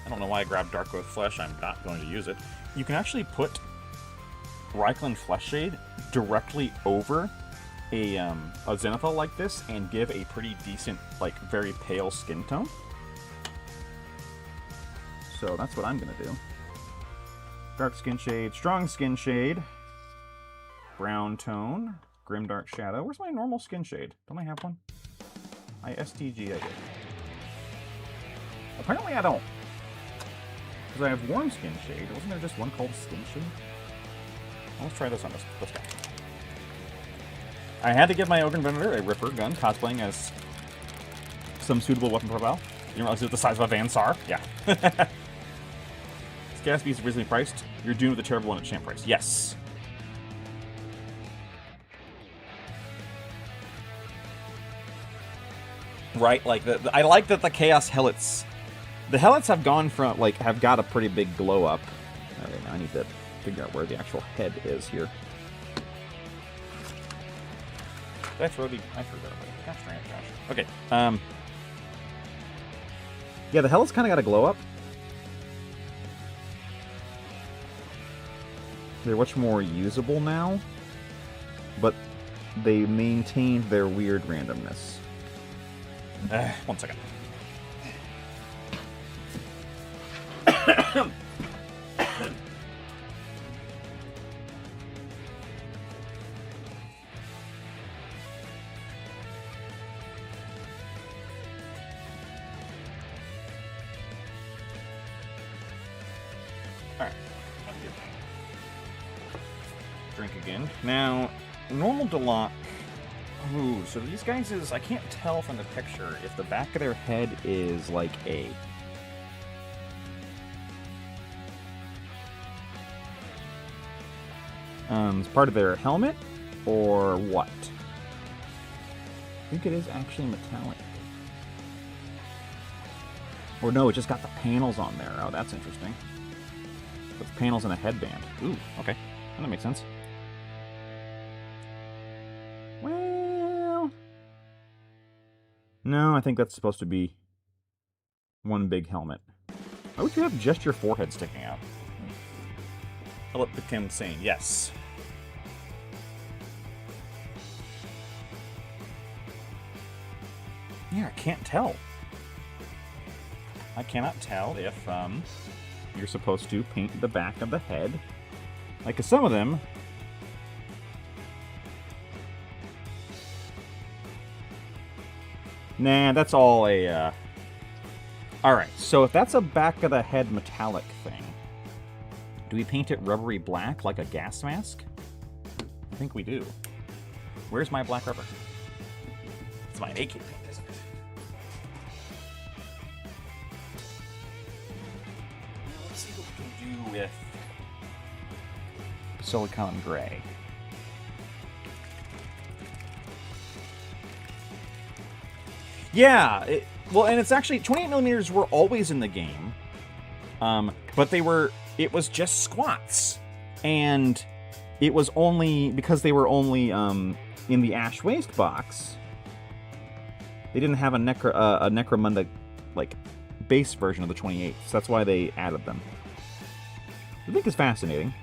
don't know why I grabbed Dark Oath Flesh, I'm not going to use it. You can actually put Reikland Flesh Shade directly over a Zenithal like this and give a pretty decent, like, very pale skin tone. So that's what I'm going to do. Dark Skin Shade, Strong Skin Shade, Brown Tone, Grimdark Shadow. Where's my normal skin shade? Don't I have one? STG, I did. Apparently I don't. Because I have Warm Skin Shade. Wasn't there just one called Skin Shade? Well, let's try this on this guy. I had to give my Ogre Venator a Ripper gun, cosplaying as some suitable weapon profile. You didn't realize it was the size of a Van Sar? Yeah. This gas beast is reasonably priced. You're doomed with a terrible one at champ price. Yes. Right, like, I like that the Chaos Helots... The Helots have gone from, like, have got a pretty big glow up. Alright, now I need to figure out where the actual head is here. Did I throw the... I threw that away. Gosh, trash. Okay, yeah, the Helots kind of got a glow up. They're much more usable now, but they maintained their weird randomness. 1 second. Alright. Drink again. Now, normal Delaque. Ooh, so these guys is... I can't tell from the picture if the back of their head is like a... it's part of their helmet, or what? I think it is actually metallic. Or no, it just got the panels on there. Oh, that's interesting. With panels and a headband. Ooh, okay. That makes sense. Well... No, I think that's supposed to be one big helmet. Why would you have just your forehead sticking out? Philip became sane. Yes. Yeah, I can't tell. I cannot tell if you're supposed to paint the back of the head. Like, 'cause some of them... Nah, that's all a... Alright, so if that's a back of the head metallic thing, Do we paint it rubbery black like a gas mask? I think we do. Where's my black rubber? It's my AK paint, isn't it? Now, let's see what we can do with silicone gray. Yeah, well, and it's actually 28 millimeters were always in the game, but it was just squats, and it was only because they were only in the Ash Waste box. They didn't have a Necromunda like base version of the 28, so that's why they added them. I think it's fascinating.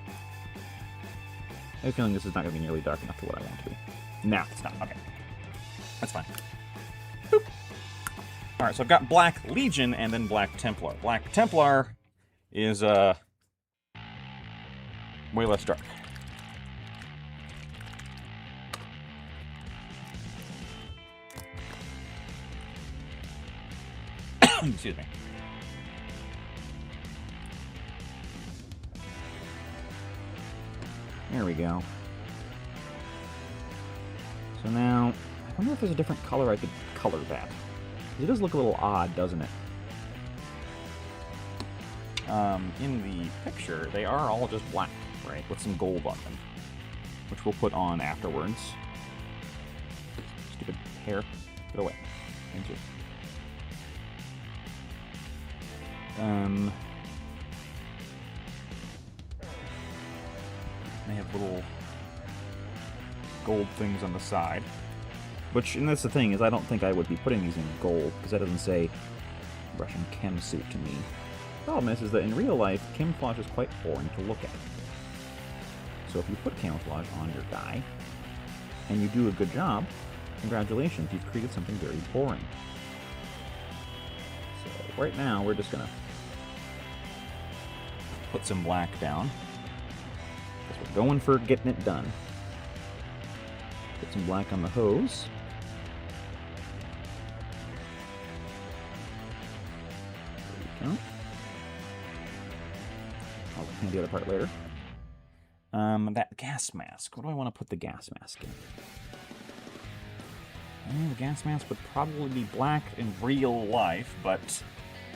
I have a feeling this is not going to be nearly dark enough for what I want it to be. No, it's not. Okay, that's fine. Boop. All right, so I've got Black Legion and then Black Templar. Black Templar is way less dark. Excuse me. There we go. So now, I wonder if there's a different color I could color that. It does look a little odd, doesn't it? In the picture, they are all just black, right? With some gold on them. Which we'll put on afterwards. Stupid hair. Get away. Thank you. They have little gold things on the side. Which, and that's the thing, is I don't think I would be putting these in gold, because that doesn't say Russian chem suit to me. The problem is that in real life, camouflage is quite boring to look at. So if you put camouflage on your guy, and you do a good job, congratulations, you've created something very boring. So right now, we're just gonna put some black down, because we're going for getting it done. Put some black on the hose. There we go. I'll paint the other part later. That gas mask. What do I want to put the gas mask in? The gas mask would probably be black in real life, but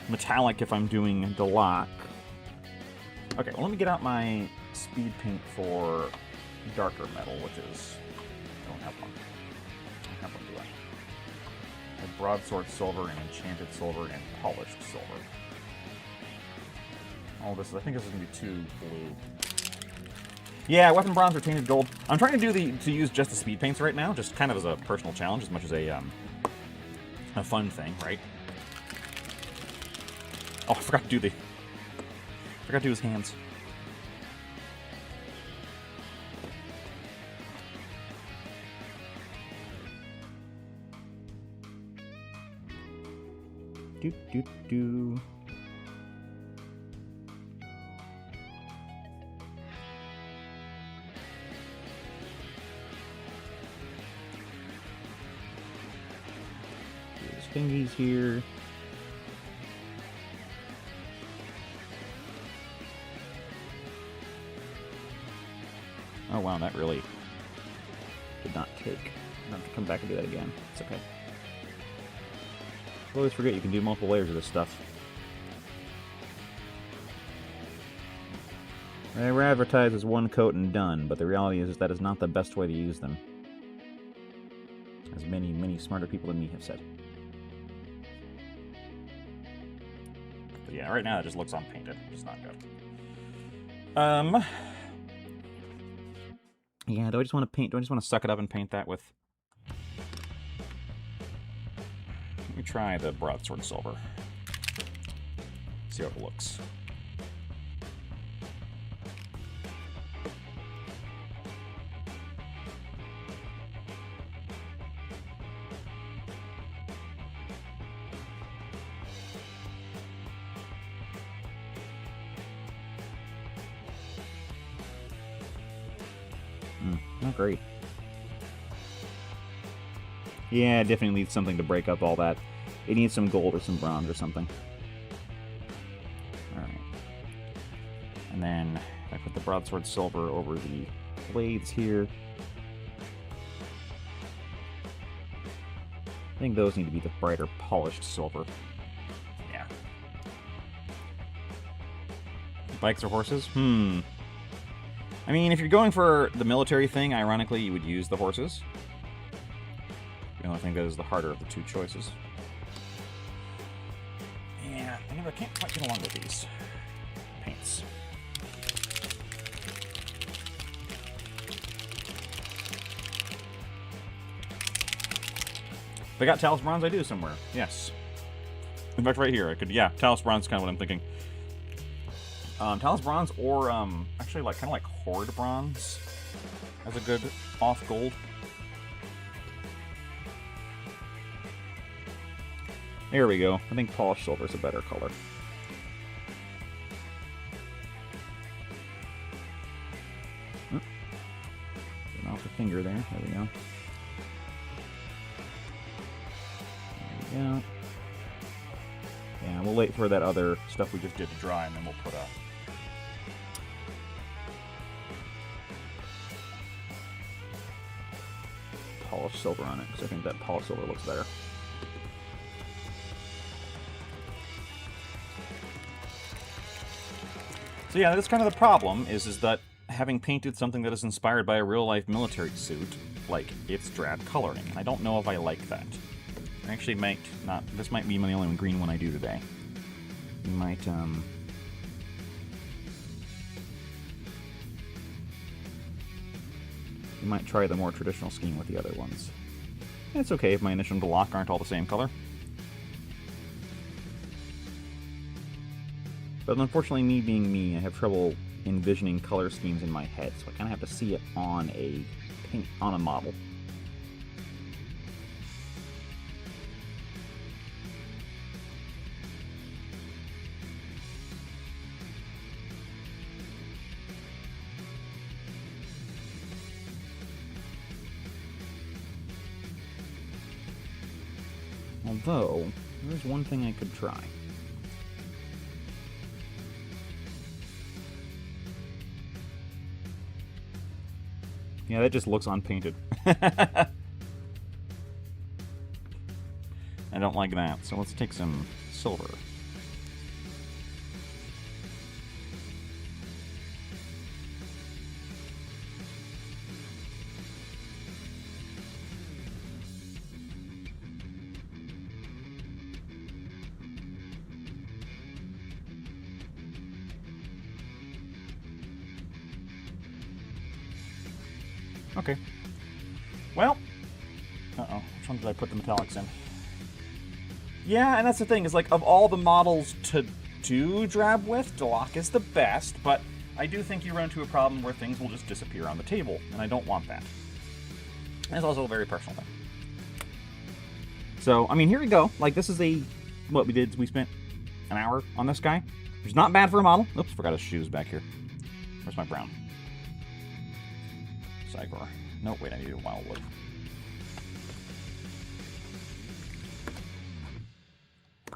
metallic if I'm doing Delaque. Okay, well, let me get out my speed paint for darker metal, which is... I don't have one. I don't have one, do I? I have broadsword silver and enchanted silver and polished silver. All this, I think this is going to be too blue. Yeah, weapon bronze or tainted gold. I'm trying to use just the speed paints right now, just kind of as a personal challenge, as much as a fun thing, right? Oh, I forgot to do his hands. Do do do. Fingies here. Oh wow, that really did not take. I have to come back and do that again. It's okay. I always forget you can do multiple layers of this stuff. They were advertised as one coat and done, but the reality is that is not the best way to use them. As many, many smarter people than me have said. But yeah, right now it just looks unpainted, which is not good. Yeah, do I just want to paint? Do I just want to suck it up and paint that with... Let me try the broadsword silver. See how it looks. Not great. Yeah, it definitely needs something to break up all that. It needs some gold or some bronze or something. Alright. And then the broadsword silver over the blades here. I think those need to be the brighter polished silver. Yeah. Bikes or horses? I mean, if you're going for the military thing, ironically, you would use the horses. The only thing that is the harder of the two choices. Yeah, I can't quite get along with these paints. If I got Talus Bronze, I do somewhere. Yes. In fact, right here, I could, yeah, Talus Bronze is kind of what I'm thinking. Talus Bronze or, actually, like, kind of like Horde Bronze as a good off gold. There we go. I think Polished Silver is a better color. Getting off the finger there. There we go. There we go. Yeah, we'll wait for that other stuff we just did to dry, and then we'll put a... Polished Silver on it, because I think that Polished Silver looks better. So yeah, that's kind of the problem, is that having painted something that is inspired by a real-life military suit, like, it's drab coloring. I don't know if I like that. I actually might not... This might be the only green one I do today. You might, You might try the more traditional scheme with the other ones. It's okay if my initial and Delaque aren't all the same color. But unfortunately, me being me, I have trouble envisioning color schemes in my head, so I kind of have to see it on a paint, on a model. Although, there's one thing I could try. Yeah, that just looks unpainted. I don't like that, so let's take some silver. Okay. Well. Uh-oh. Which one did I put the metallics in? Yeah, and that's the thing, is like, of all the models to do drab with, Delaque is the best, but I do think you run into a problem where things will just disappear on the table, and I don't want that. And it's also a very personal thing. So, I mean, here we go. Like, this is a... What we did, we spent an hour on this guy. Which is not bad for a model. Oops, forgot his shoes back here. Where's my brown? Cygor. No, wait, I need a Wildwood.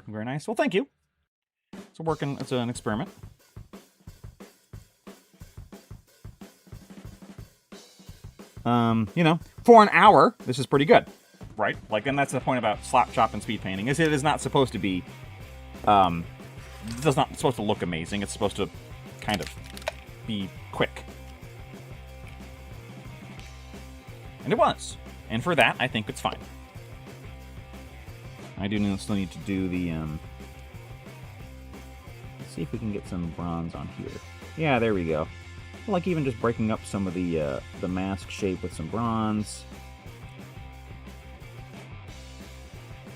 Very nice. Well, thank you. It's an experiment. You know, for an hour, this is pretty good, right? Like, and that's the point about slap chop and speed painting, is it is not supposed to be, it's not supposed to look amazing. It's supposed to kind of be quick. And it was. And for that, I think it's fine. I do still need to do the, let's see if we can get some bronze on here. Yeah, there we go. Like even just breaking up some of the mask shape with some bronze.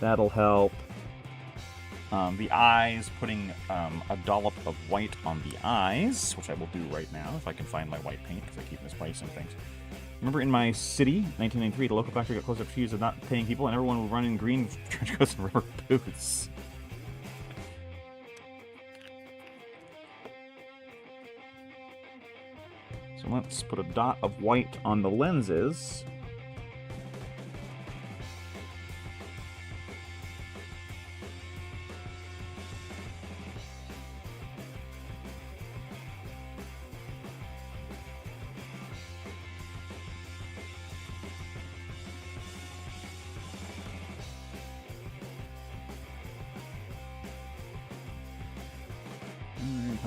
That'll help. The eyes, putting a dollop of white on the eyes, which I will do right now if I can find my white paint, because I keep misplacing things. Remember in my city, 1993, the local factory got closed up for years of not paying people, and everyone would run in green with trench coats and rubber boots. So let's put a dot of white on the lenses.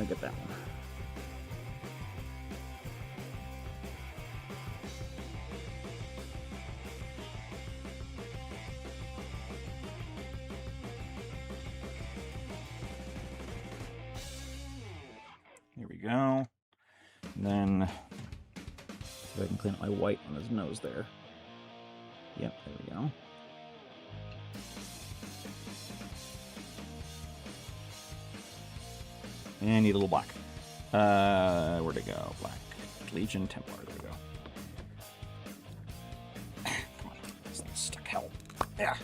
I get that one. Here we go. And then, see if I can clean up my white on his nose there. Yep, there we go. And I need a little black. Where'd it go? Black. Legion Templar. There we go. Come on. This thing's stuck. Hell. Yeah.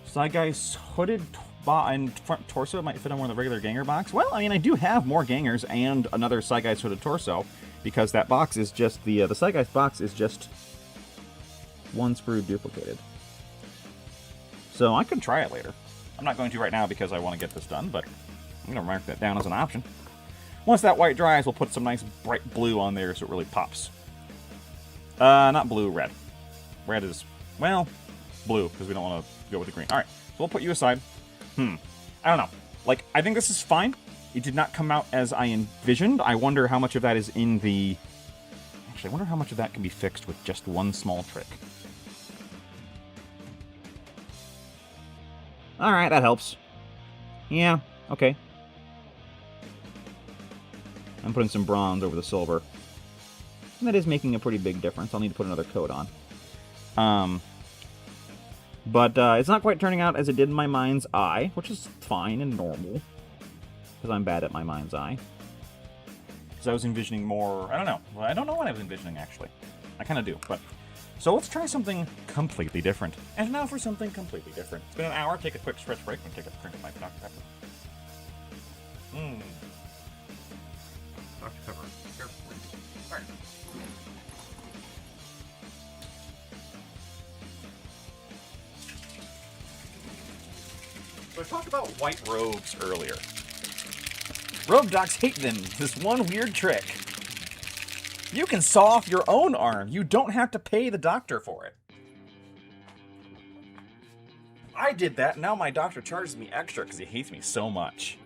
Side guy's hooded and front torso might fit on one of the regular Ganger box. Well, I mean, I do have more Gangers and another Side guy's hooded torso because that box is just the Side guy's box is just one sprue duplicated. So I could try it later. I'm not going to right now because I want to get this done, but I'm going to mark that down as an option. Once that white dries, we'll put some nice bright blue on there so it really pops. Not blue, red. Red is, well, blue, because we don't want to go with the green. All right, so we'll put you aside. I don't know. Like, I think this is fine. It did not come out as I envisioned. I wonder how much of that is in the... Actually, I wonder how much of that can be fixed with just one small trick. Alright, that helps. Yeah, okay. I'm putting some bronze over the silver. And that is making a pretty big difference. I'll need to put another coat on. But it's not quite turning out as it did in my mind's eye, which is fine and normal. Because I'm bad at my mind's eye. Because I was envisioning more... I don't know. Well, I don't know what I was envisioning, actually. I kind of do, but... So let's try something completely different. And now for something completely different. It's been an hour. Take a quick stretch break. I'm going to take a drink of my Dr. Pepper. Dr. Pepper. Carefully. All right. So I talked about white robes earlier. Robe docs hate them. This one weird trick. You can saw off your own arm. You don't have to pay the doctor for it. I did that, now my doctor charges me extra because he hates me so much.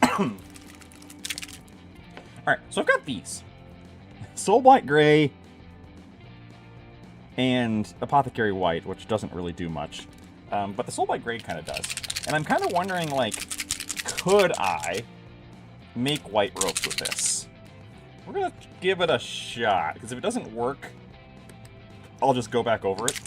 Alright, so I've got these. Soul White Gray and Apothecary White, which doesn't really do much. But the Soul White Gray kind of does. And I'm kind of wondering, like, could I make white ropes with this? We're going to give it a shot, because if it doesn't work, I'll just go back over it.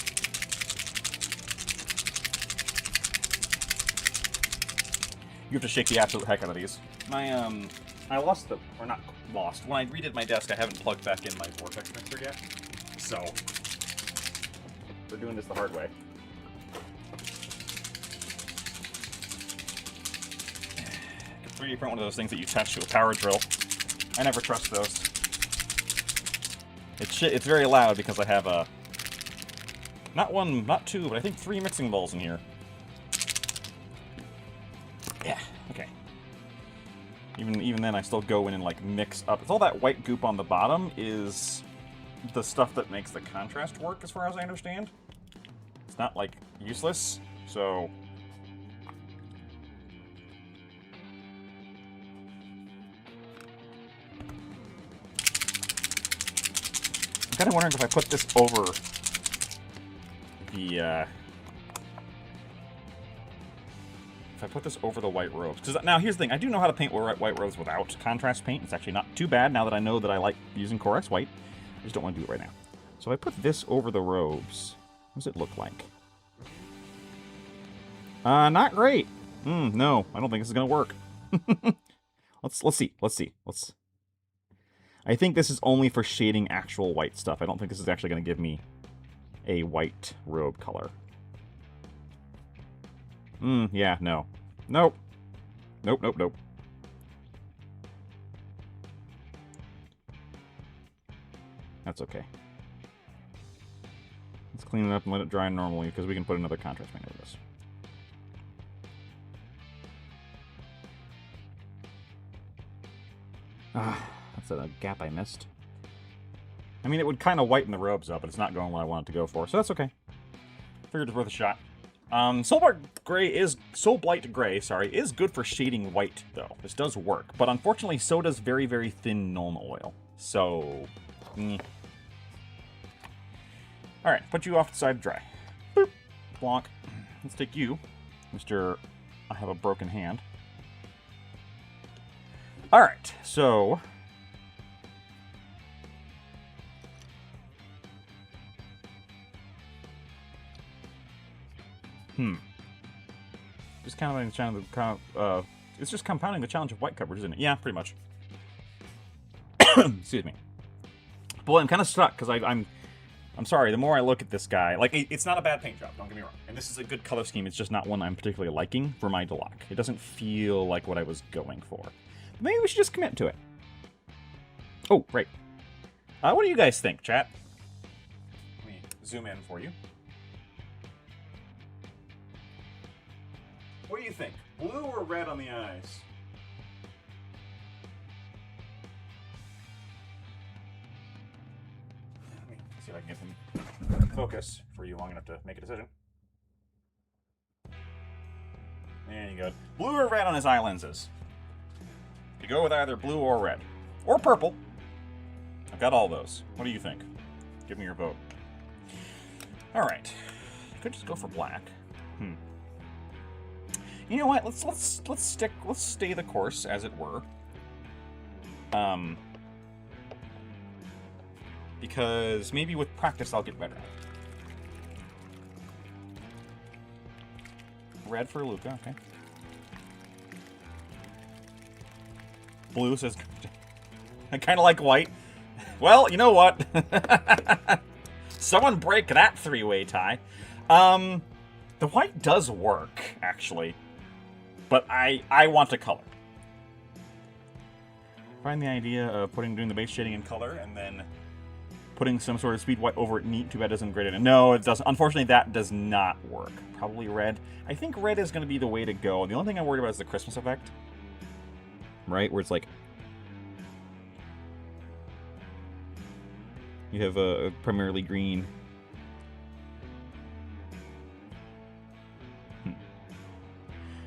You have to shake the absolute heck out of these. I lost the, or not lost, when I redid my desk, I haven't plugged back in my vortex mixer yet. So, we're doing this the hard way. I could 3D print one of those things that you attach to a power drill. I never trust those. It's very loud because I have a... Not one, not two, but I think 3 mixing bowls in here. Yeah, okay. Even then, I still go in and, like, mix up. It's all that white goop on the bottom is the stuff that makes the contrast work, as far as I understand. It's not, like, useless, so... I'm kind of wondering if I put this over the, if I put this over the white robes. Because now, here's the thing. I do know how to paint white robes without contrast paint. It's actually not too bad now that I know that I like using Corex white. I just don't want to do it right now. So if I put this over the robes, what does it look like? Not great. No, I don't think this is going to work. Let's see. I think this is only for shading actual white stuff. I don't think this is actually going to give me a white robe color. Yeah, no. Nope. Nope. That's okay. Let's clean it up and let it dry normally, because we can put another contrast paint over this. That's a gap I missed. I mean, it would kind of whiten the robes up, but it's not going what I want it to go for, so that's okay. Figured it's worth a shot. Soul Blight Gray, sorry, is good for shading white though. This does work, but unfortunately so does very, very thin Nuln Oil. So, all right, put you off the side to dry. Boop, plonk. Let's take you, Mr. I have a broken hand. All right, so just compounding the challenge. It's just compounding the challenge of white coverage, isn't it? Yeah, pretty much. Excuse me. Boy, I'm kind of stuck because I'm sorry. The more I look at this guy, like it's not a bad paint job. Don't get me wrong, and this is a good color scheme. It's just not one I'm particularly liking for my Delaque. It doesn't feel like what I was going for. But maybe we should just commit to it. Oh, right. What do you guys think, chat? Let me zoom in for you. What do you think? Blue or red on the eyes? Let me see if I can get him focus for you long enough to make a decision. There you go. Blue or red on his eye lenses? You go with either blue or red. Or purple. I've got all those. What do you think? Give me your vote. Alright. Could just go for black. You know what? Let's stay the course, as it were. Because maybe with practice I'll get better at it. Red for Luca, okay. Blue says I kinda like white. Well, you know what? Someone break that three-way tie. The white does work, actually. But I want a color. Find the idea of doing the base shading in color and then putting some sort of speed white over it neat. Too bad it doesn't grade it. No, it doesn't. Unfortunately, that does not work. Probably red. I think red is going to be the way to go. The only thing I'm worried about is the Christmas effect. Right? Where it's like you have a primarily green.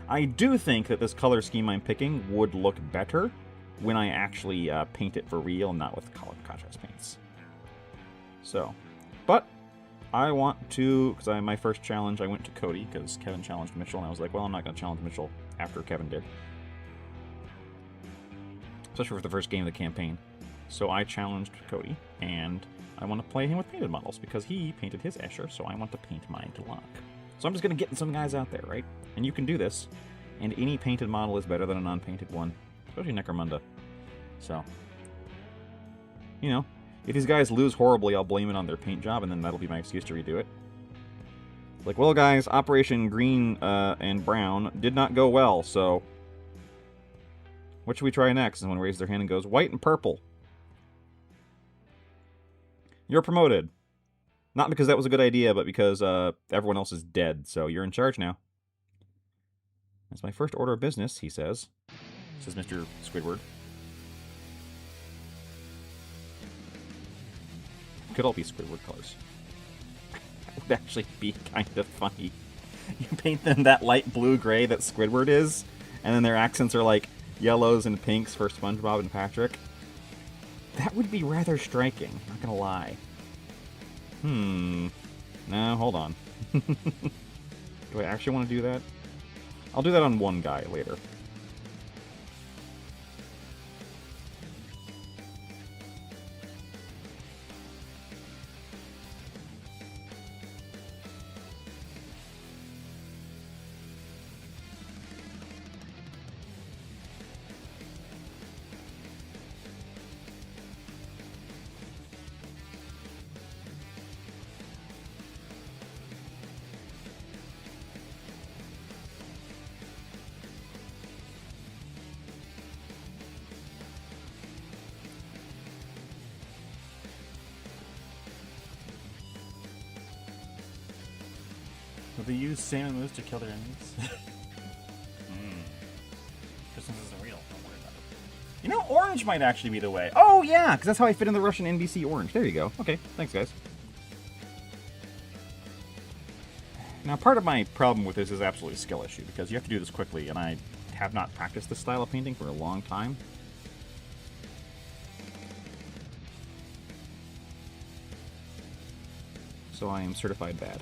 I do think that this color scheme I'm picking would look better when I actually paint it for real and not with color contrast paints. So, but I want to, because my first challenge I went to Cody because Kevin challenged Mitchell and I was like, well, I'm not going to challenge Mitchell after Kevin did. Especially for the first game of the campaign. So I challenged Cody and I want to play him with painted models because he painted his Escher, so I want to paint my Delaque. So I'm just going to get some guys out there, right? And you can do this. And any painted model is better than a non-painted one. Especially Necromunda. So, you know, if these guys lose horribly, I'll blame it on their paint job, and then that'll be my excuse to redo it. Like, well, guys, Operation Green and Brown did not go well, so what should we try next? And someone raises their hand and goes, white and purple. You're promoted. Not because that was a good idea, but because everyone else is dead, so you're in charge now. That's my first order of business, he says. Says Mr. Squidward. Could all be Squidward colors. That would actually be kind of funny. You paint them that light blue-gray that Squidward is, and then their accents are like yellows and pinks for SpongeBob and Patrick. That would be rather striking, not gonna lie. No, hold on. Do I actually want to do that? I'll do that on one guy later. Will they use salmon moves to kill their enemies? Christmas isn't real. Don't worry about it. You know, orange might actually be the way. Oh, yeah, because that's how I fit in the Russian NBC orange. There you go. Okay, thanks, guys. Now, part of my problem with this is absolutely a skill issue, because you have to do this quickly, and I have not practiced this style of painting for a long time. So I am certified bad.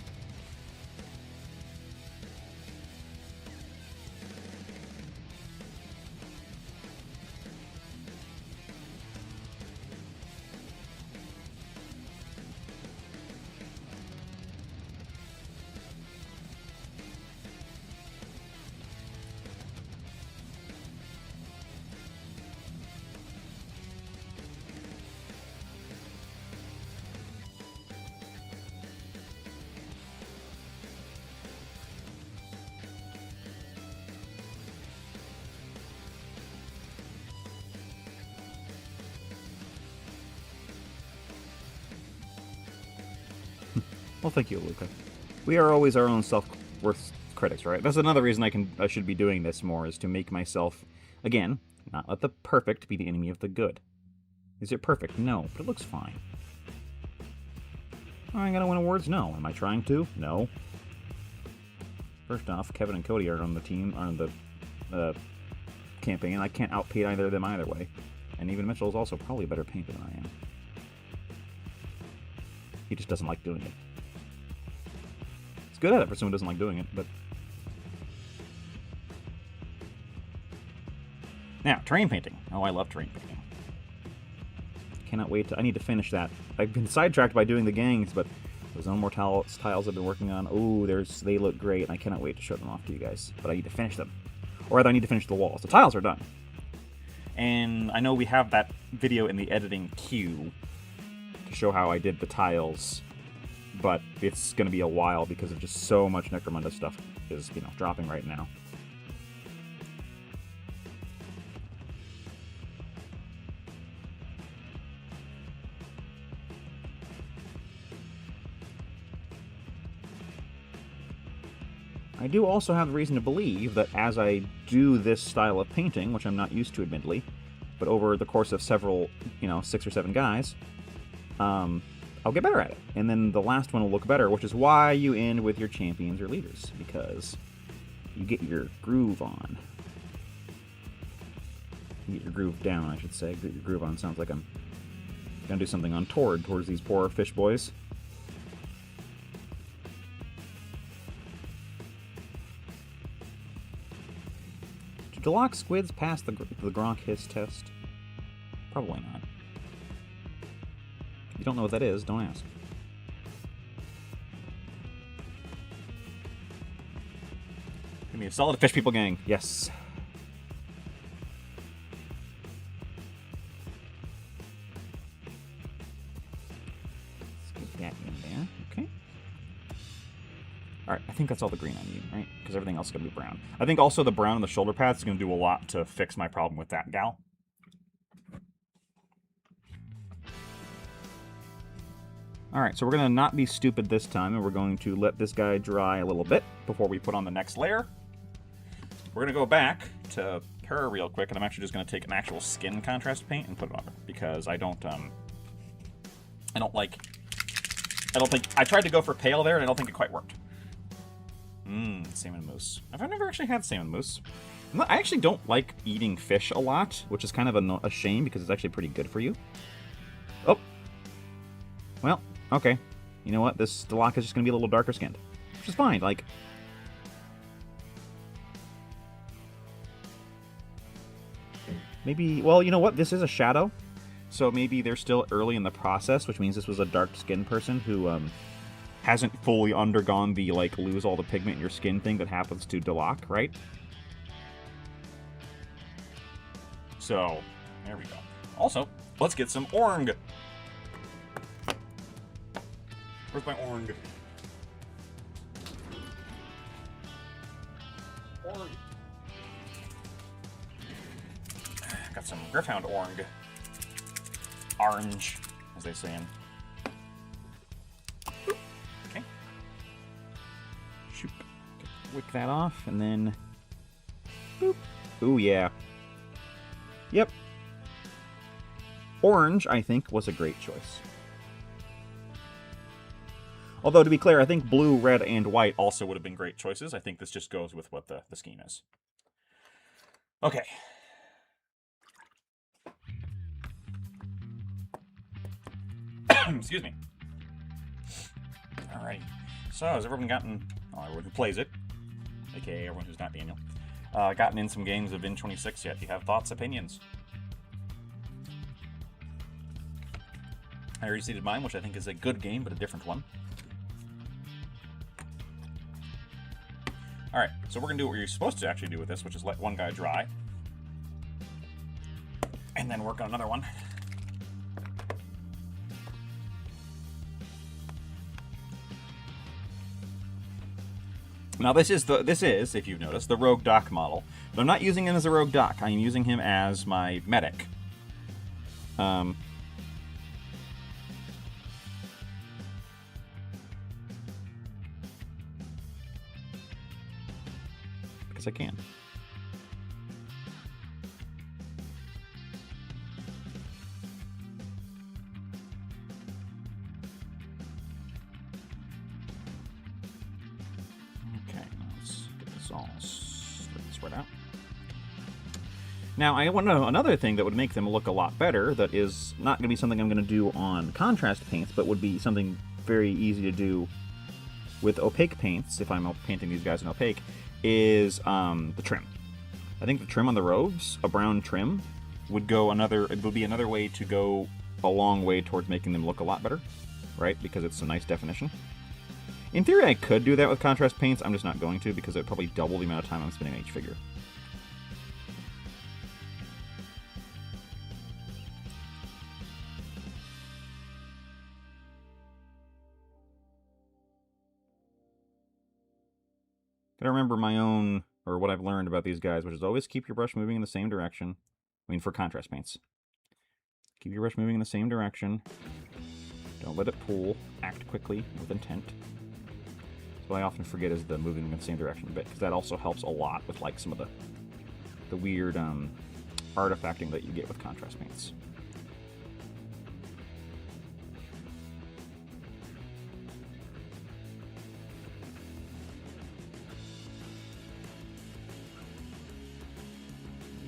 Well, thank you, Luca. We are always our own self-worth critics, right? That's another reason I should be doing this more, is to make myself, again, not let the perfect be the enemy of the good. Is it perfect? No, but it looks fine. Am I gonna win awards? No. Am I trying to? No. First off, Kevin and Cody are on the team, on the campaign. I can't outpaint either of them either way. And even Mitchell is also probably a better painter than I am. He just doesn't like doing it. He's good at it for someone who doesn't like doing it, but... Now, terrain painting. Oh, I love terrain painting. Cannot wait to... I need to finish that. I've been sidetracked by doing the gangs, but those Zone tiles I've been working on, oh, they look great, and I cannot wait to show them off to you guys. But I need to finish them. Or rather, I need to finish the walls. The tiles are done. And I know we have that video in the editing queue to show how I did the tiles, but it's going to be a while because of just so much Necromunda stuff is, you know, dropping right now. I do also have reason to believe that as I do this style of painting, which I'm not used to admittedly, but over the course of several, 6 or 7 guys, I'll get better at it. And then the last one will look better, which is why you end with your champions or leaders, because you get your groove on. You get your groove down, I should say. Get your groove on sounds like I'm gonna do something untoward towards these poor fish boys. Do Delaque squids pass the Gronk hiss test? Probably not. If you don't know what that is, don't ask. Give me a solid fish people gang. Yes. Let's get that in there. Okay. Alright, I think that's all the green I need, right? Because everything else is going to be brown. I think also the brown on the shoulder pads is going to do a lot to fix my problem with that gal. Alright, so we're going to not be stupid this time, and we're going to let this guy dry a little bit before we put on the next layer. We're going to go back to her real quick, and I'm actually just going to take an actual skin contrast paint and put it on her, because I tried to go for pale there, and I don't think it quite worked. Salmon mousse. I've never actually had salmon mousse. I actually don't like eating fish a lot, which is kind of a shame, because it's actually pretty good for you. Oh. Well, okay. You know what? This Delaque is just going to be a little darker skinned. Which is fine, like... Maybe... Well, you know what? This is a shadow. So maybe they're still early in the process, which means this was a dark-skinned person who, hasn't fully undergone the, like, lose all the pigment in your skin thing that happens to Delaque, right? So, there we go. Also, let's get some orange. Where's my orange? Orange. Got some Griffhound orange. Orange, as they say in. Okay. Shoop. Wick that off, and then... Boop. Ooh, yeah. Yep. Orange, I think, was a great choice. Although, to be clear, I think blue, red, and white also would have been great choices. I think this just goes with what the scheme is. Okay. Excuse me. Alrighty. So, has everyone gotten... Oh, everyone who plays it, aka everyone who's not Daniel, gotten in some games of N26 yet? Do you have thoughts, opinions? I already seeded mine, which I think is a good game, but a different one. Alright, so we're going to do what you're supposed to actually do with this, which is let one guy dry. And then work on another one. Now this is, if you've noticed, the Rogue Doc model. But I'm not using him as a Rogue Doc. I am using him as my medic. Because I can. Spread out. Now, I want to know another thing that would make them look a lot better that is not going to be something I'm going to do on contrast paints, but would be something very easy to do with opaque paints, if I'm painting these guys in opaque, is the trim. I think the trim on the rogues, a brown trim, would be another way to go a long way towards making them look a lot better, right? Because it's a nice definition. In theory, I could do that with contrast paints. I'm just not going to because it would probably double the amount of time I'm spending on each figure. Gotta remember my own, or what I've learned about these guys, which is always keep your brush moving in the same direction. I mean, for contrast paints. Keep your brush moving in the same direction. Don't let it pull. Act quickly with intent. What I often forget is the moving in the same direction bit, because that also helps a lot with like some of the weird artifacting that you get with contrast paints.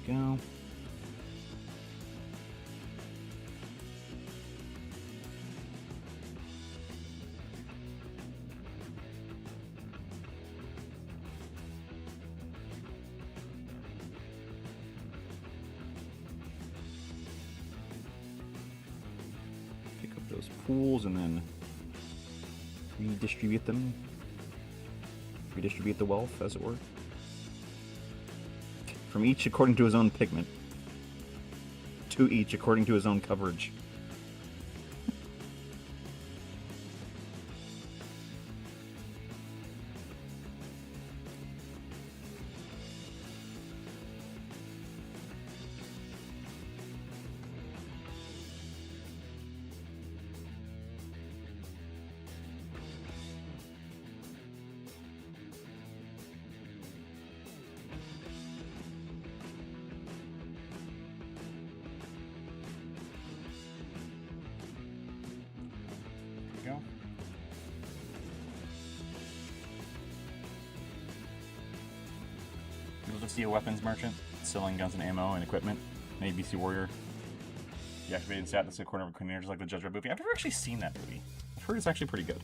There we go. Those pools and then redistribute them. Redistribute the wealth, as it were. From each according to his own pigment. To each according to his own coverage. Go. You'll just see a weapons merchant selling guns and ammo and equipment. An ABC warrior. The activated stat that's in the corner of a container, just like the Judge Dredd movie. I've never actually seen that movie. I've heard it's actually pretty good.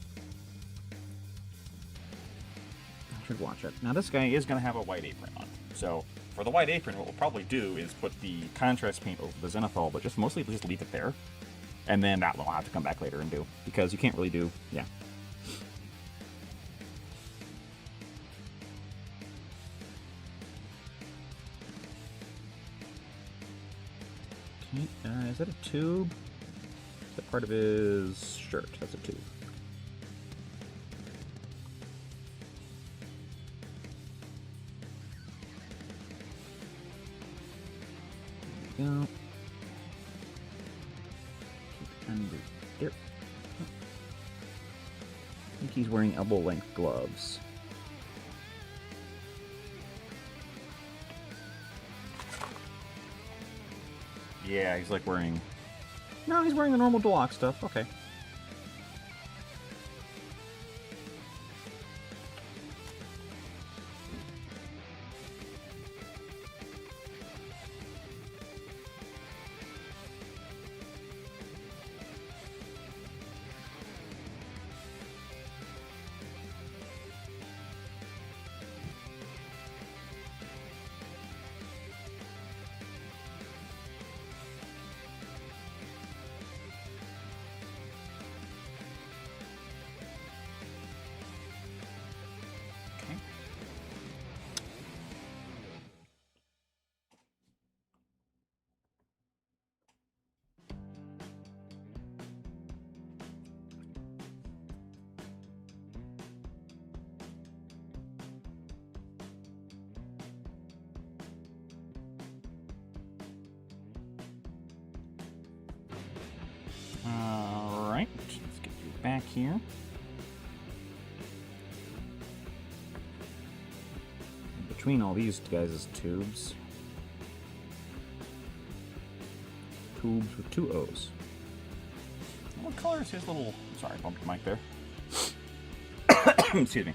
I should watch it. Now this guy is going to have a white apron on. So for the white apron, what we'll probably do is put the contrast paint over the zenithal, but just mostly just leave it there. And then that one I'll have to come back later and do, because you can't really do, yeah. Is that a tube? Is that part of his shirt? That's a tube. There we go. Under there. I think he's wearing elbow-length gloves. Yeah, he's like wearing... No, he's wearing the normal Delaque stuff. Okay. back here. Between all these guys' tubes. Tubes with 2 O's. What color is his little... Sorry, I bumped the mic there. Excuse me.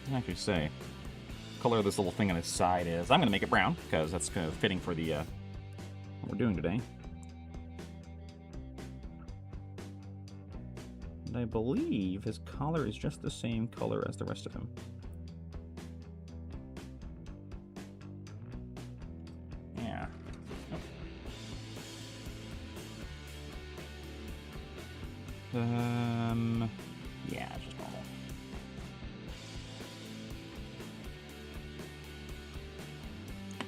I can actually say what color this little thing on his side is. I'm going to make it brown, because that's kind of fitting for the what we're doing today. And I believe his collar is just the same color as the rest of him. Yeah. Yeah, it's just normal.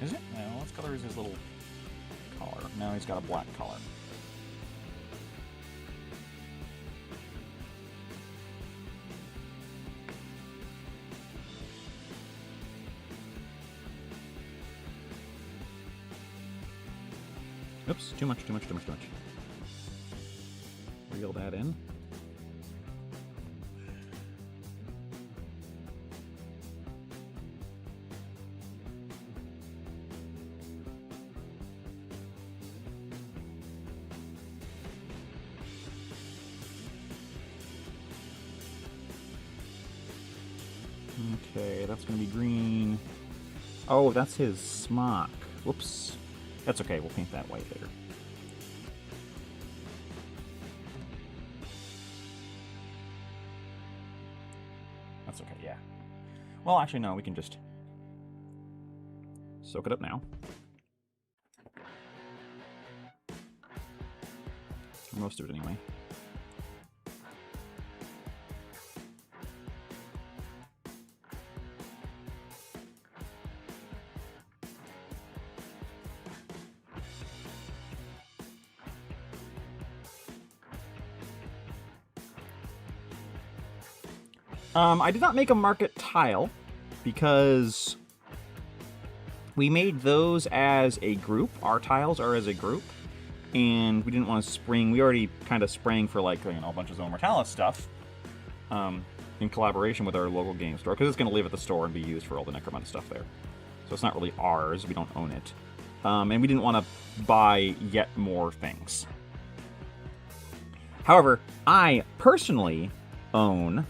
Is it? No, what color is his little collar? No, he's got a black collar. Oops, too much. Reel that in. Okay, that's going to be green. Oh, that's his smock. Whoops. That's okay, we'll paint that white later. That's okay, yeah. Well, actually, no, we can just soak it up now. Most of it, anyway. I did not make a market tile because we made those as a group. Our tiles are as a group, and we didn't want to spring. We already kind of sprang for, like, you know, a bunch of Zone Mortalis stuff in collaboration with our local game store, because it's going to live at the store and be used for all the Necromunda stuff there. So it's not really ours. We don't own it. And we didn't want to buy yet more things. However, I personally own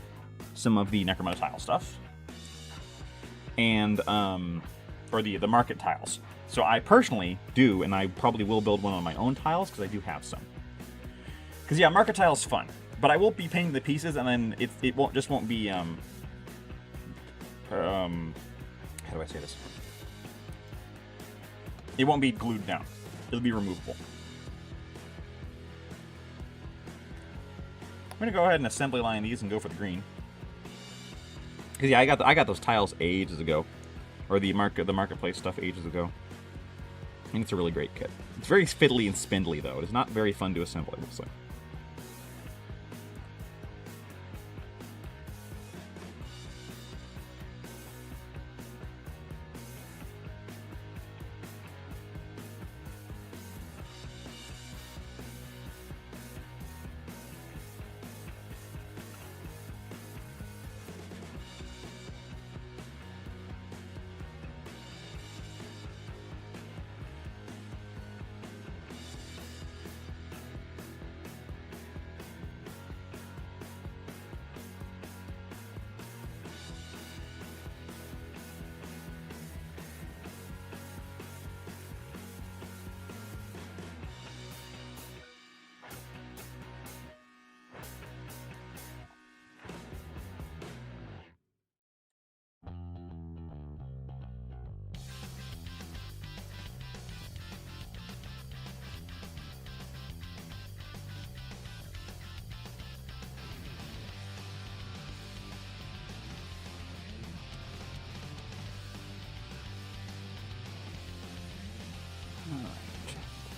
some of the Necromunda tile stuff, and or the market tiles. So I personally do, and I probably will build one on my own tiles because I do have some. Because yeah, market tiles fun, but I will be painting the pieces, and then it won't be how do I say this? It won't be glued down. It'll be removable. I'm gonna go ahead and assembly line these and go for the green. Because yeah, I got those tiles ages ago, or the marketplace stuff ages ago. I think it's a really great kit. It's very fiddly and spindly though. It is not very fun to assemble, I will say.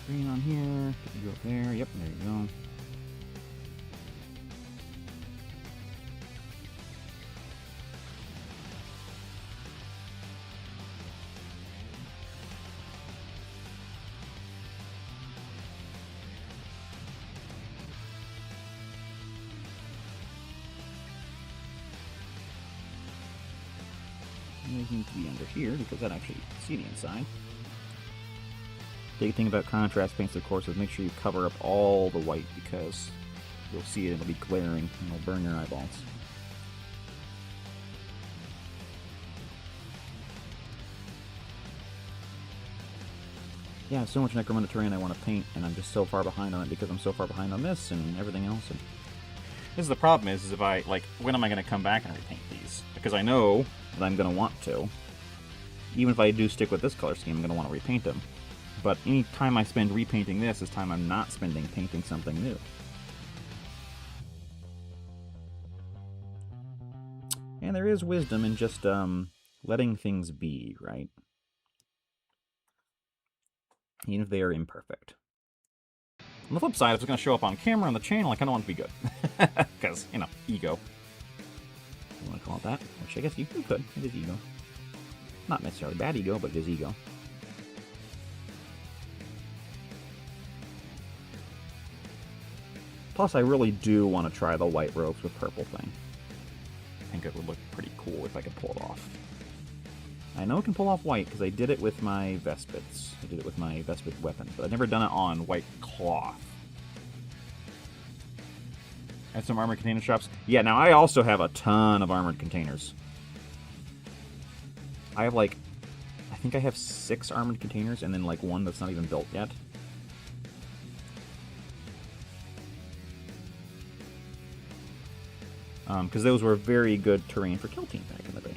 Green on here. Can you go up there? Yep, there you go. These need to be under here because that actually, you can see the inside. Big thing about contrast paints, of course, is make sure you cover up all the white because you'll see it, it'll be glaring, and it'll burn your eyeballs. Yeah, I have so much Necromunda terrain I want to paint, and I'm just so far behind on it because I'm so far behind on this and everything else. And this is the problem is if I, like, when am I going to come back and repaint these? Because I know that I'm going to want to. Even if I do stick with this color scheme, I'm going to want to repaint them. But any time I spend repainting this is time I'm not spending painting something new. And there is wisdom in just letting things be, right? Even if they are imperfect. On the flip side, if it's going to show up on camera on the channel, I kind of want it to be good. Because, you know, ego. You want to call it that? Which I guess you could. It is ego. Not necessarily bad ego, but it is ego. Plus, I really do want to try the white ropes with purple thing. I think it would look pretty cool if I could pull it off. I know it can pull off white because I did it with my Vespits. I did it with my Vespit weapon, but I've never done it on white cloth. And some armored container shops. Yeah, now I also have a ton of armored containers. I have like, I think I have 6 armored containers and then like one that's not even built yet. Because those were very good terrain for Kill Team back in the day.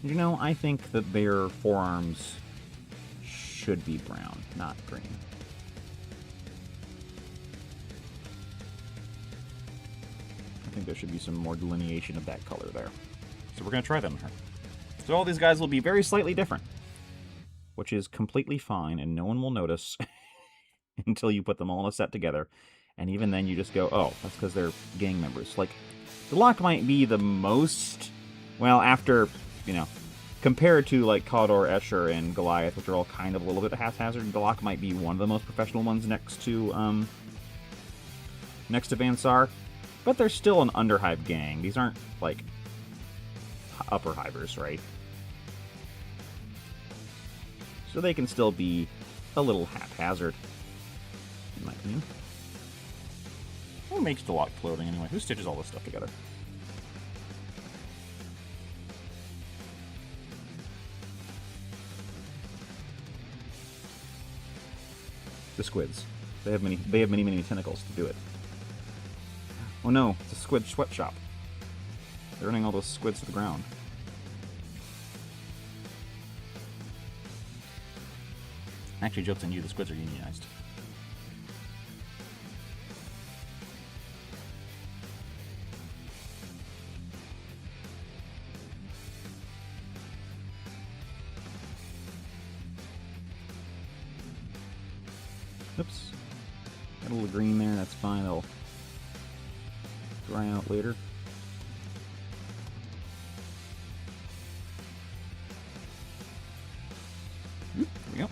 You know, I think that their forearms should be brown, not green. I think there should be some more delineation of that color there. So we're going to try them. So all these guys will be very slightly different, which is completely fine, and no one will notice until you put them all in a set together. And even then you just go, oh, that's because they're gang members. Like, Delaque might be the most, well, after, you know, compared to, like, Cawdor, Escher, and Goliath, which are all kind of a little bit haphazard, Delaque might be one of the most professional ones next to Van Saar. But they're still an Underhive gang. These aren't, like, upper hivers, right? So they can still be a little haphazard, in my opinion. Who makes Delaque clothing anyway? Who stitches all this stuff together? The squids. They have many tentacles to do it. Oh no, it's a squid sweatshop. They're running all those squids to the ground. Actually, joke's on you, the squids are unionized. Oops. Got a little green there, that's fine. It'll dry out later. There we go.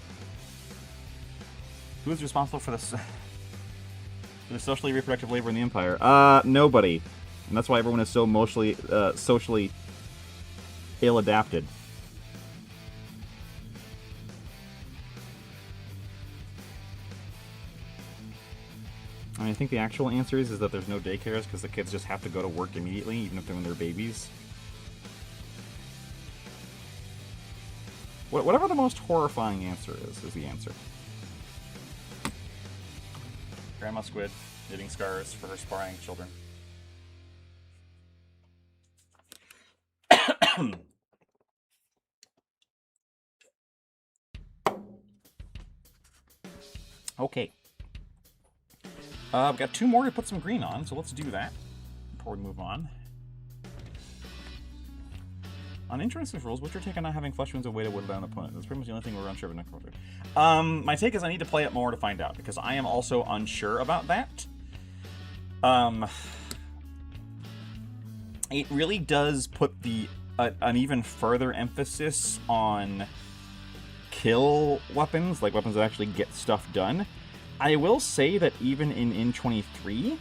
Who is responsible for this? For the socially reproductive labor in the Empire? Nobody. And that's why everyone is so socially ill-adapted. I think the actual answer is that there's no daycares because the kids just have to go to work immediately, even if they're when they're babies. Whatever the most horrifying answer is the answer. Grandma Squid knitting scars for her sparring children. Okay. I've got 2 more to put some green on, so let's do that before we move on. On interesting rules, what's your take on not having flesh wounds a way to whittle down an opponent? That's pretty much the only thing we're unsure of in Necromancer. My take is I need to play it more to find out, because I am also unsure about that. It really does put an even further emphasis on kill weapons, like weapons that actually get stuff done. I will say that even in 23,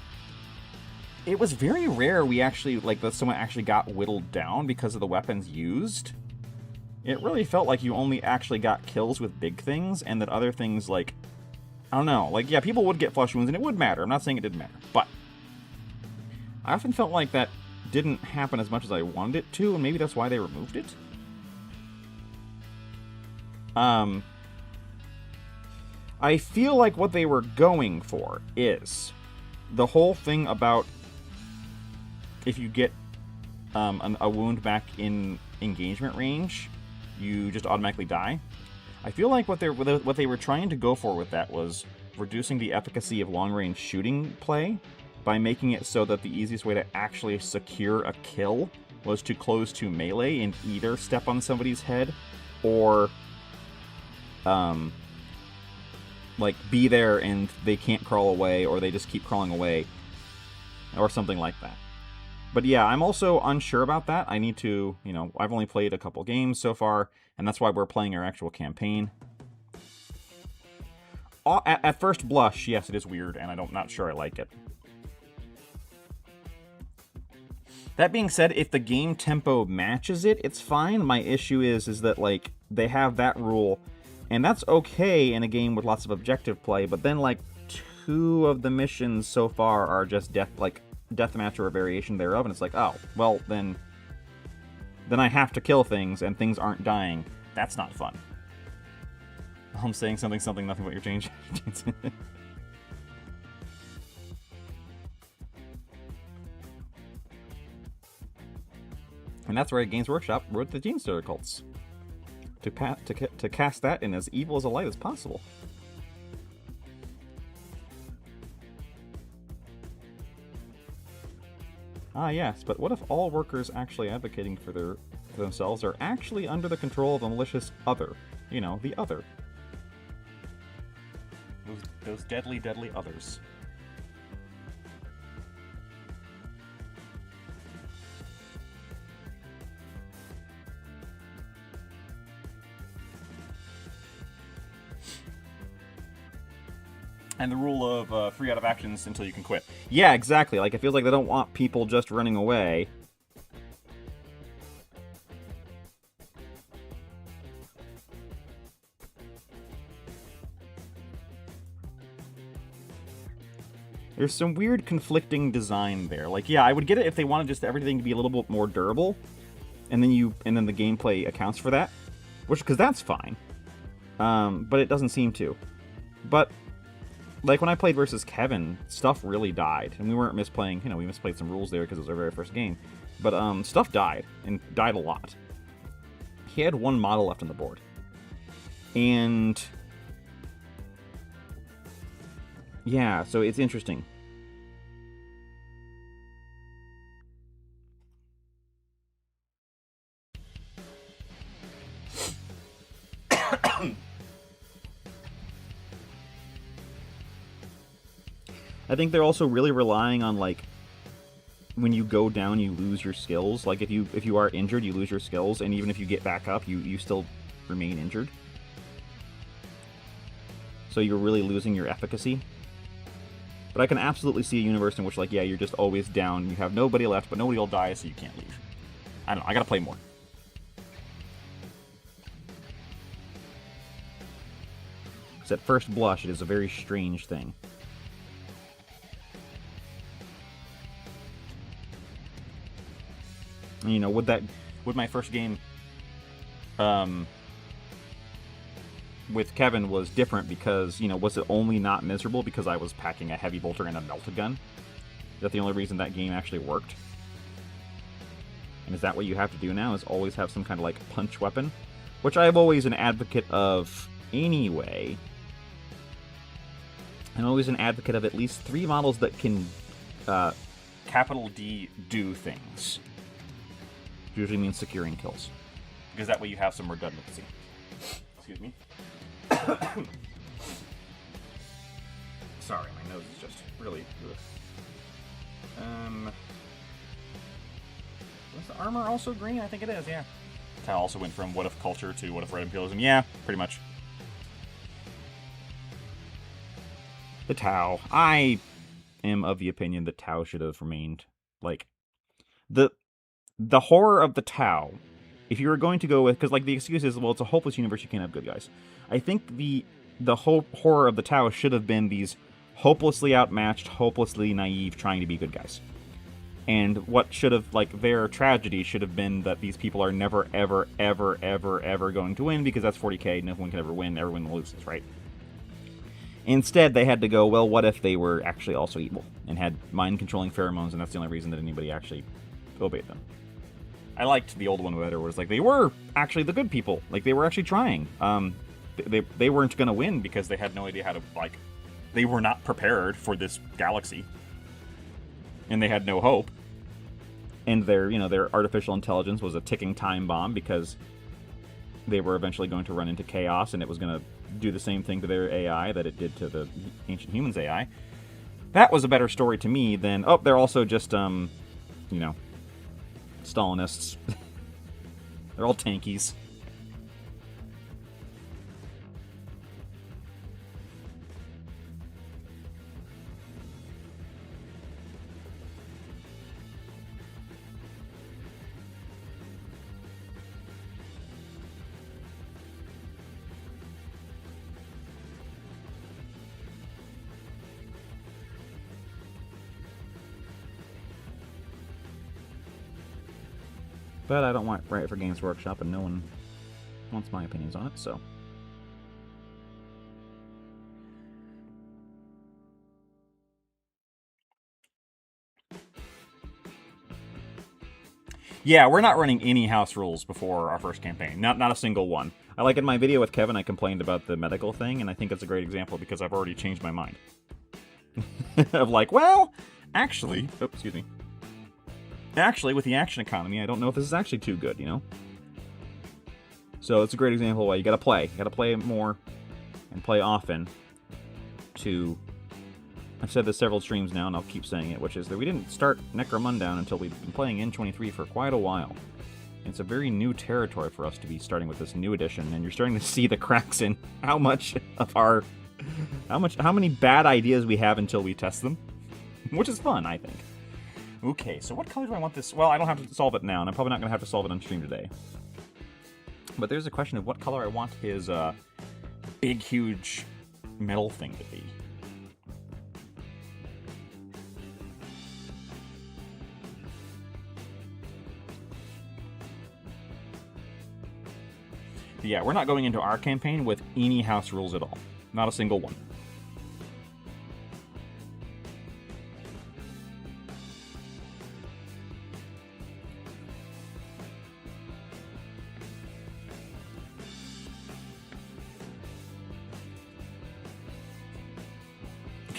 it was very rare we actually, that someone actually got whittled down because of the weapons used. It really felt like you only actually got kills with big things, and that other things, I don't know, yeah, people would get flesh wounds, and it would matter. I'm not saying it didn't matter, but I often felt like that didn't happen as much as I wanted it to, and maybe that's why they removed it. I feel like what they were going for is the whole thing about if you get a wound back in engagement range, you just automatically die. I feel like what they were trying to go for with that was reducing the efficacy of long-range shooting play by making it so that the easiest way to actually secure a kill was to close to melee and either step on somebody's head or be there and they can't crawl away, or they just keep crawling away, or something like that. But yeah, I'm also unsure about that. I need to, I've only played a couple games so far, and that's why we're playing our actual campaign. At first blush, yes, it is weird, and I'm not sure I like it. That being said, if the game tempo matches it, it's fine. My issue is that, they have that rule, and that's okay in a game with lots of objective play, but then, 2 of the missions so far are just deathmatch or a variation thereof, and it's oh, well, then I have to kill things, and things aren't dying. That's not fun. I'm saying something, nothing but your change. And that's where Games Workshop wrote the Genestealer cults. To cast that in as evil as a light as possible. Ah, yes, but what if all workers actually advocating for themselves are actually under the control of a malicious other? The other. Those deadly, deadly others. And the rule of 3 out of actions until you can quit. Yeah, exactly. It feels like they don't want people just running away. There's some weird conflicting design there. Yeah, I would get it if they wanted just everything to be a little bit more durable, and then the gameplay accounts for that, because that's fine. But it doesn't seem to. But when I played versus Kevin, stuff really died. And we weren't misplaying, we misplayed some rules there because it was our very first game. But stuff died, and died a lot. He had 1 model left on the board. And yeah, so it's interesting. I think they're also really relying on, when you go down, you lose your skills. If you are injured, you lose your skills, and even if you get back up, you still remain injured. So you're really losing your efficacy. But I can absolutely see a universe in which, yeah, you're just always down, you have nobody left, but nobody will die, so you can't leave. I don't know, I gotta play more. Because at first blush, it is a very strange thing. Would my first game with Kevin was different because, was it only not miserable because I was packing a heavy bolter and a melta gun? Is that the only reason that game actually worked? And is that what you have to do now, is always have some kind of, punch weapon? Which I am always an advocate of anyway. I'm always an advocate of at least 3 models that can, capital D, do things. Usually means securing kills. Because that way you have some redundancy. Excuse me. Sorry, my nose is just really... Was the armor also green? I think it is, yeah. Tau also went from what if culture to what if red imperialism. Yeah, pretty much. The Tau. I am of the opinion that Tau should have remained, like, the horror of the Tau, if you were going to go with, because, like, the excuse is, well, it's a hopeless universe, you can't have good guys. I think the whole horror of the Tau should have been these hopelessly outmatched, hopelessly naive, trying to be good guys. And what should have, like, their tragedy should have been that these people are never, ever, ever, ever, ever going to win, because that's 40k, no one can ever win, everyone loses, right? Instead, they had to go, well, what if they were actually also evil, and had mind-controlling pheromones, and that's the only reason that anybody actually obeyed them. I liked the old one better, where it's like, they were actually the good people. Like, they were actually trying. They weren't going to win because they had no idea how to, like... They were not prepared for this galaxy. And they had no hope. And their artificial intelligence was a ticking time bomb because they were eventually going to run into chaos, and it was going to do the same thing to their AI that it did to the ancient humans' AI. That was a better story to me than, oh, they're also just, Stalinists. They're all tankies. But I don't want write for Games Workshop, and no one wants my opinions on it, so. Yeah, we're not running any house rules before our first campaign. Not a single one. I like in my video with Kevin, I complained about the medical thing, and I think it's a great example because I've already changed my mind. Of like, well, actually, excuse me. Actually, with the action economy, I don't know if this is actually too good, you know? So it's a great example of why you gotta play. You gotta play more and play often to... I've said this several streams now, and I'll keep saying it, which is that we didn't start Necromundown until we've been playing N23 for quite a while. It's a very new territory for us to be starting with this new edition, and you're starting to see the cracks in how much of our... how many bad ideas we have until we test them. Which is fun, I think. Okay, so what color do I want this? Well, I don't have to solve it now, and I'm probably not going to have to solve it on stream today. But there's a question of what color I want his Big, huge metal thing to be. Yeah, we're not going into our campaign with any house rules at all. Not a single one.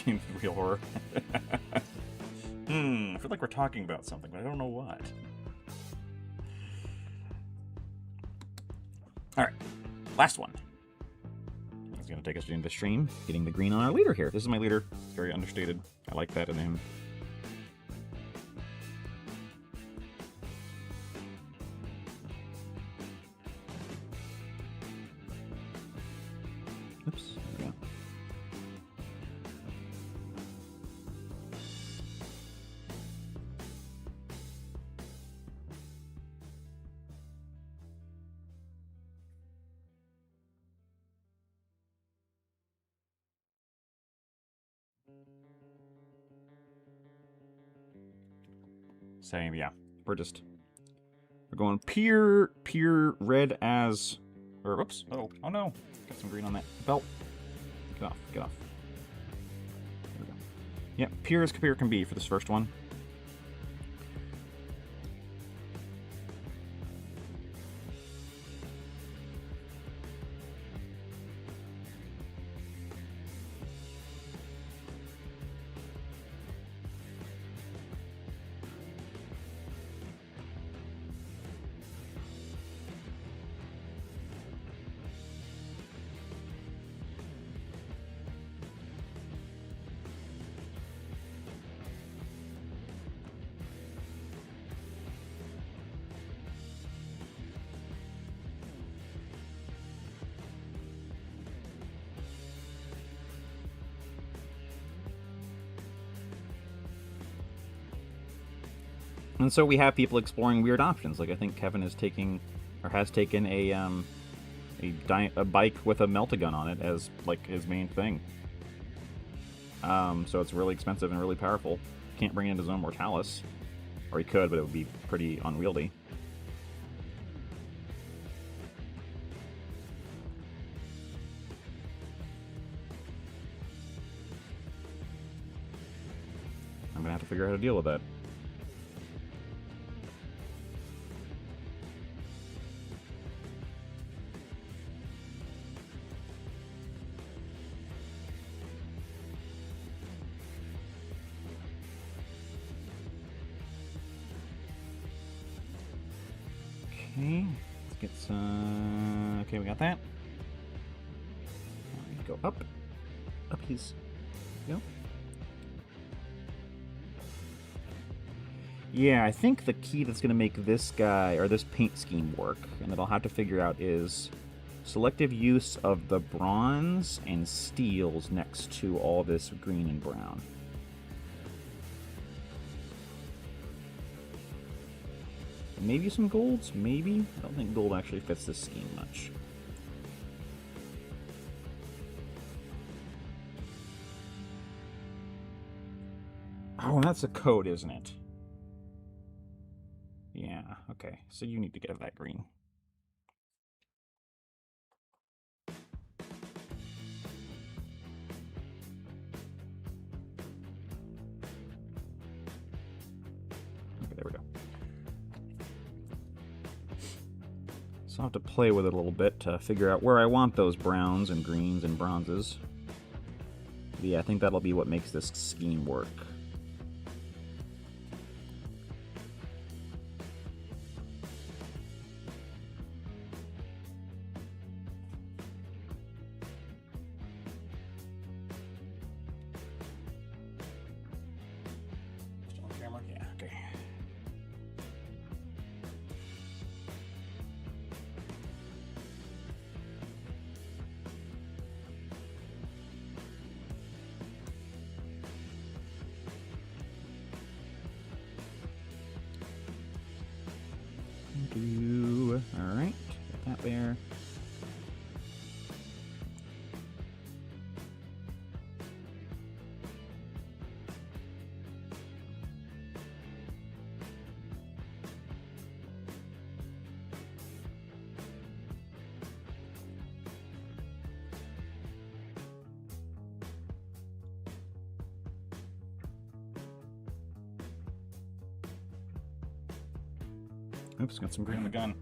Game of real horror. I feel like we're talking about something, but I don't know what. Alright, last one. It's going to take us into the stream, getting the green on our leader here. This is my leader. It's very understated. I like that in him. Oops, there we go. Same, yeah. We're going pure red as, or whoops, oh no, got some green on that belt. Get off. There we go. Yeah, pure as pure can be for this first one. And so we have people exploring weird options. Like I think Kevin is taking, or has taken a bike with a melt-a-gun on it as like his main thing. So it's really expensive and really powerful. Can't bring it into Zone Mortalis, or he could, but it would be pretty unwieldy. I'm gonna have to figure out how to deal with that. Okay, let's get some... Okay, we got that. Now we need to go up. Up his... Go. Yeah, I think the key that's going to make this guy, or this paint scheme work, and that I'll have to figure out is selective use of the bronze and steels next to all this green and brown. Maybe some golds? Maybe? I don't think gold actually fits this scheme much. Oh, that's a code, isn't it? Yeah, okay. So you need to get that green. Okay, there we go. So I'll have to play with it a little bit to figure out where I want those browns and greens and bronzes. But yeah, I think that'll be what makes this scheme work. Still on camera? Yeah, okay. Alright, get that there. Oops, got some green on the gun.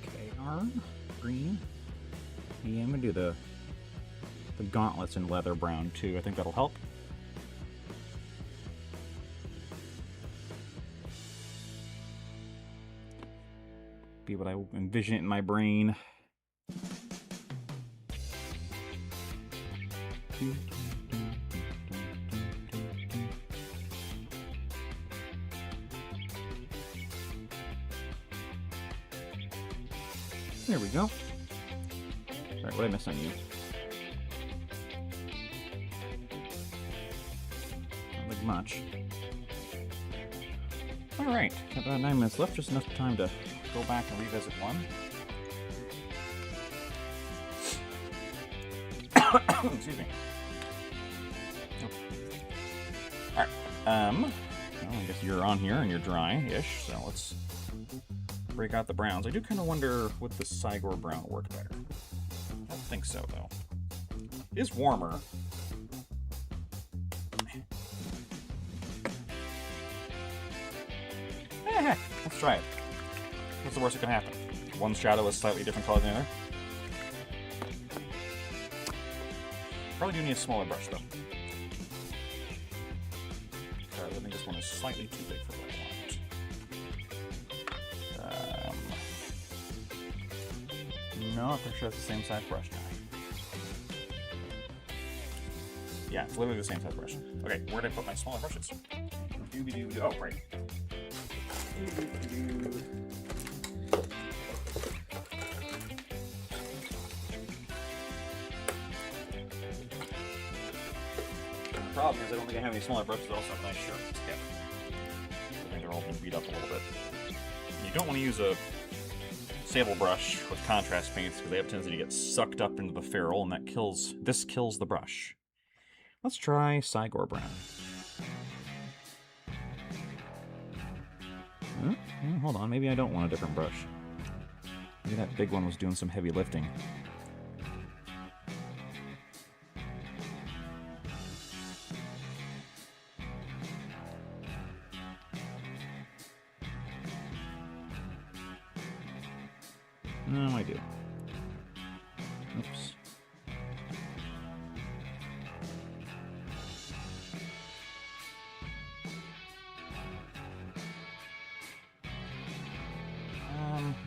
Okay, R, green. Yeah, I'm gonna do the gauntlets in leather brown too. I think that'll help. Be what I envision it in my brain. There we go. Sorry, what did I miss on you? Not like much. Alright, got about 9 minutes left, just enough time to go back and revisit one. Excuse me. Alright, well, I guess you're on here and you're dry-ish, so let's break out the browns. I do kind of wonder would the Cygor brown work better. I don't think so, though. It is warmer. Heck, let's try it. What's the worst that can happen? One shadow is slightly different color than the other. Probably do need a smaller brush, though. I think this one is slightly too big for what I want. No, I'm pretty sure it's the same size brush now. Yeah, it's literally the same size brush. Okay, where did I put my smaller brushes? Oh, right. problem is I don't think I have any smaller brushes that also have nice sharpness. Yeah. I think they're all been beat up a little bit. You don't want to use a sable brush with contrast paints because they have a tendency to get sucked up into the ferrule, and this kills the brush. Let's try Cygor Brown. Hold on, maybe I don't want a different brush. Maybe that big one was doing some heavy lifting. No, I do. Oops.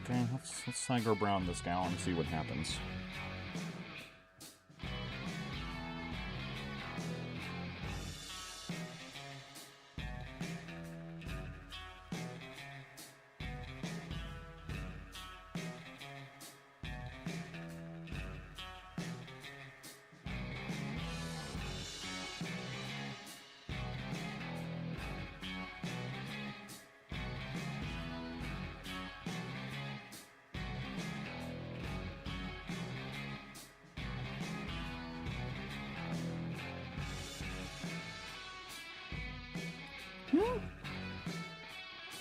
Okay, let's Cygor Brown this gal and see what happens.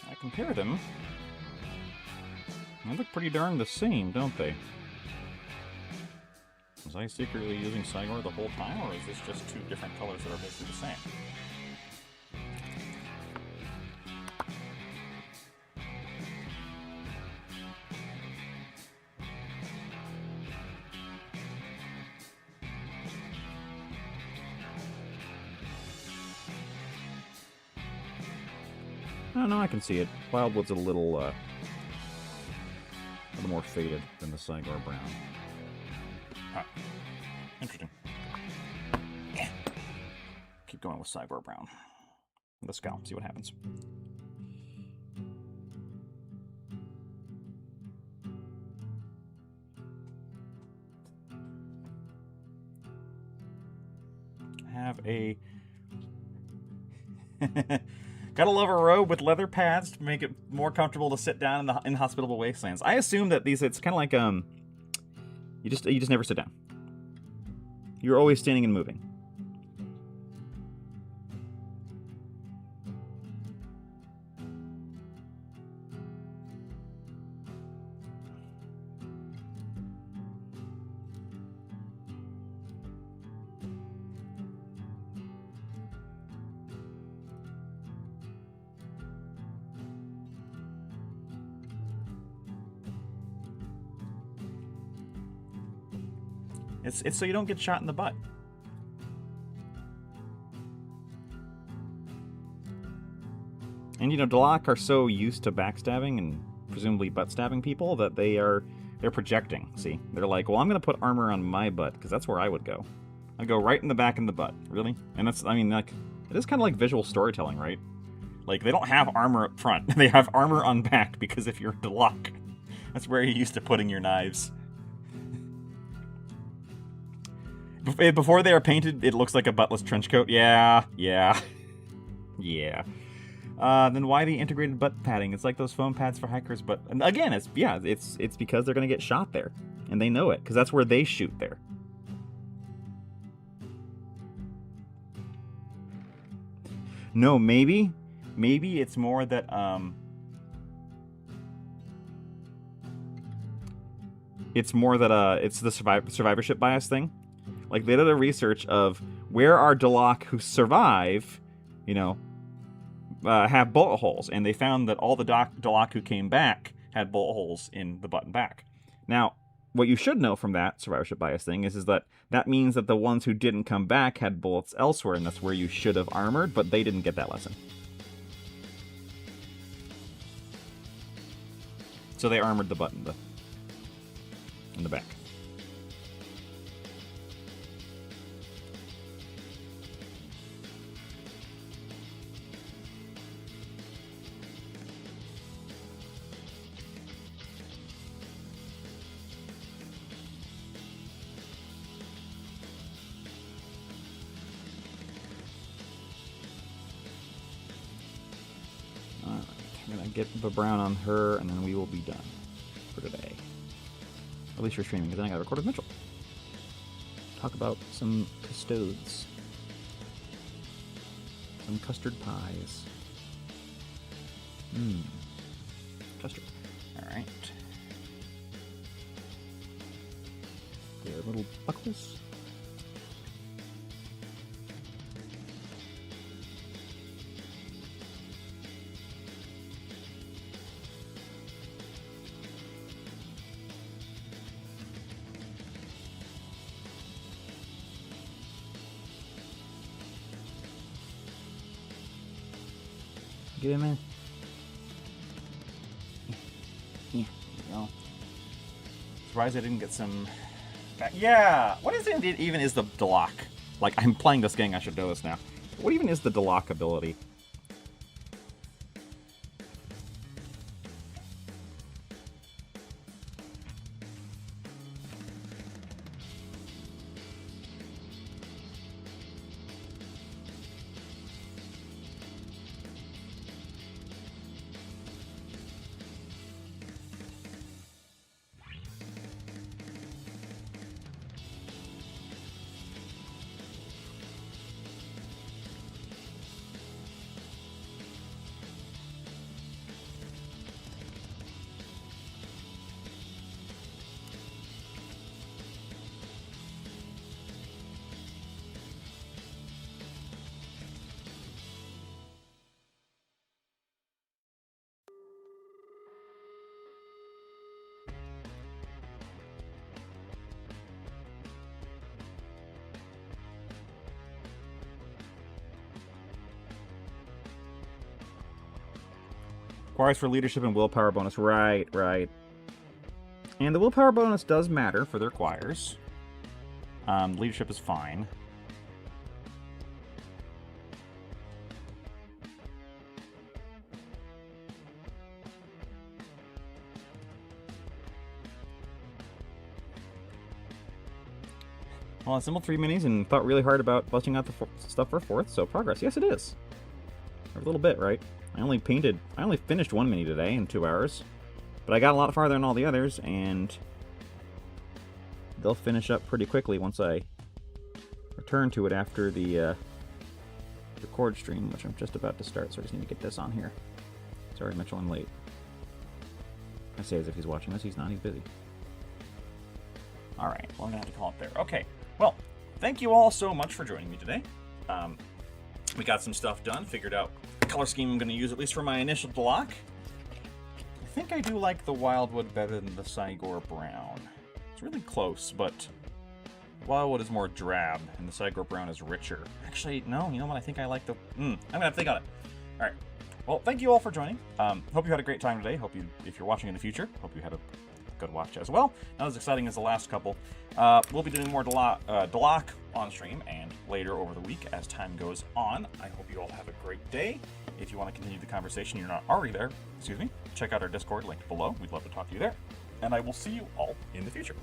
I compare them. They look pretty darn the same, don't they? Was I secretly using Cygor the whole time, or is this just two different colors that are basically the same? Oh, no, I can see it. Wildwood's a little more faded than the Cygor Brown. Huh. Interesting. Yeah. Keep going with Cygor Brown. Let's go, see what happens. Have a... Gotta love a robe with leather pads to make it more comfortable to sit down in the inhospitable wastelands. I assume that it's kind of like you just never sit down. You're always standing and moving. It's so you don't get shot in the butt. And Delaque are so used to backstabbing and presumably butt stabbing people that they're projecting. See, they're like, well, I'm gonna put armor on my butt because that's where I would go. I'd go right in the back in the butt. Really? And it is kind of like visual storytelling, right? Like they don't have armor up front; they have armor on back because if you're Delaque, that's where you're used to putting your knives. Before they are painted, it looks like a buttless trench coat. Yeah. Then why the integrated butt padding? It's like those foam pads for hikers, but again, it's because they're gonna get shot there, and they know it because that's where they shoot there. No, maybe it's more that it's the survivorship bias thing. Like, they did a research of where are Delaque who survive, have bullet holes. And they found that all the Delaque who came back had bullet holes in the butt and back. Now, what you should know from that survivorship bias thing is that means that the ones who didn't come back had bullets elsewhere, and that's where you should have armored, but they didn't get that lesson. So they armored the butt in the back. get the brown on her, and then we will be done for today. At least you're streaming, because then I gotta record with Mitchell. Talk about some custodes. Some custard pies. Custard. Alright. Their little buckles. Get him in. Yeah, there you go. Surprised I didn't get some... Yeah! What is it even is the Delaque? Like, I'm playing this game, I should know this now. What even is the Delaque ability? Requires for leadership and willpower bonus. Right. And the willpower bonus does matter for their choirs. Leadership is fine. Well, I assembled 3 minis and thought really hard about busting out the stuff for 4th, so progress. Yes, it is. A little bit, right? I only finished 1 mini today in 2 hours. But I got a lot farther than all the others, and they'll finish up pretty quickly once I return to it after the record stream, which I'm just about to start, so I just need to get this on here. Sorry, Mitchell, I'm late. I say as if he's watching this. He's not. He's busy. Alright, well, I'm going to have to call it there. Okay, well, thank you all so much for joining me today. We got some stuff done, figured out the color scheme I'm going to use, at least for my initial Delaque. I think I do like the Wildwood better than the Cygor Brown. It's really close, but Wildwood is more drab, and the Cygor Brown is richer. Actually, no, you know what? I think I like the... I'm going to have to think on it. Alright, well, thank you all for joining. Hope you had a great time today. Hope you, if you're watching in the future, hope you had a good watch as well. Not as exciting as the last couple. We'll be doing more Delaque on stream and later over the week as time goes on. I hope you all have a great day. If you want to continue the conversation, you're not already there, check out our Discord linked below. We'd love to talk to you there. And I will see you all in the future.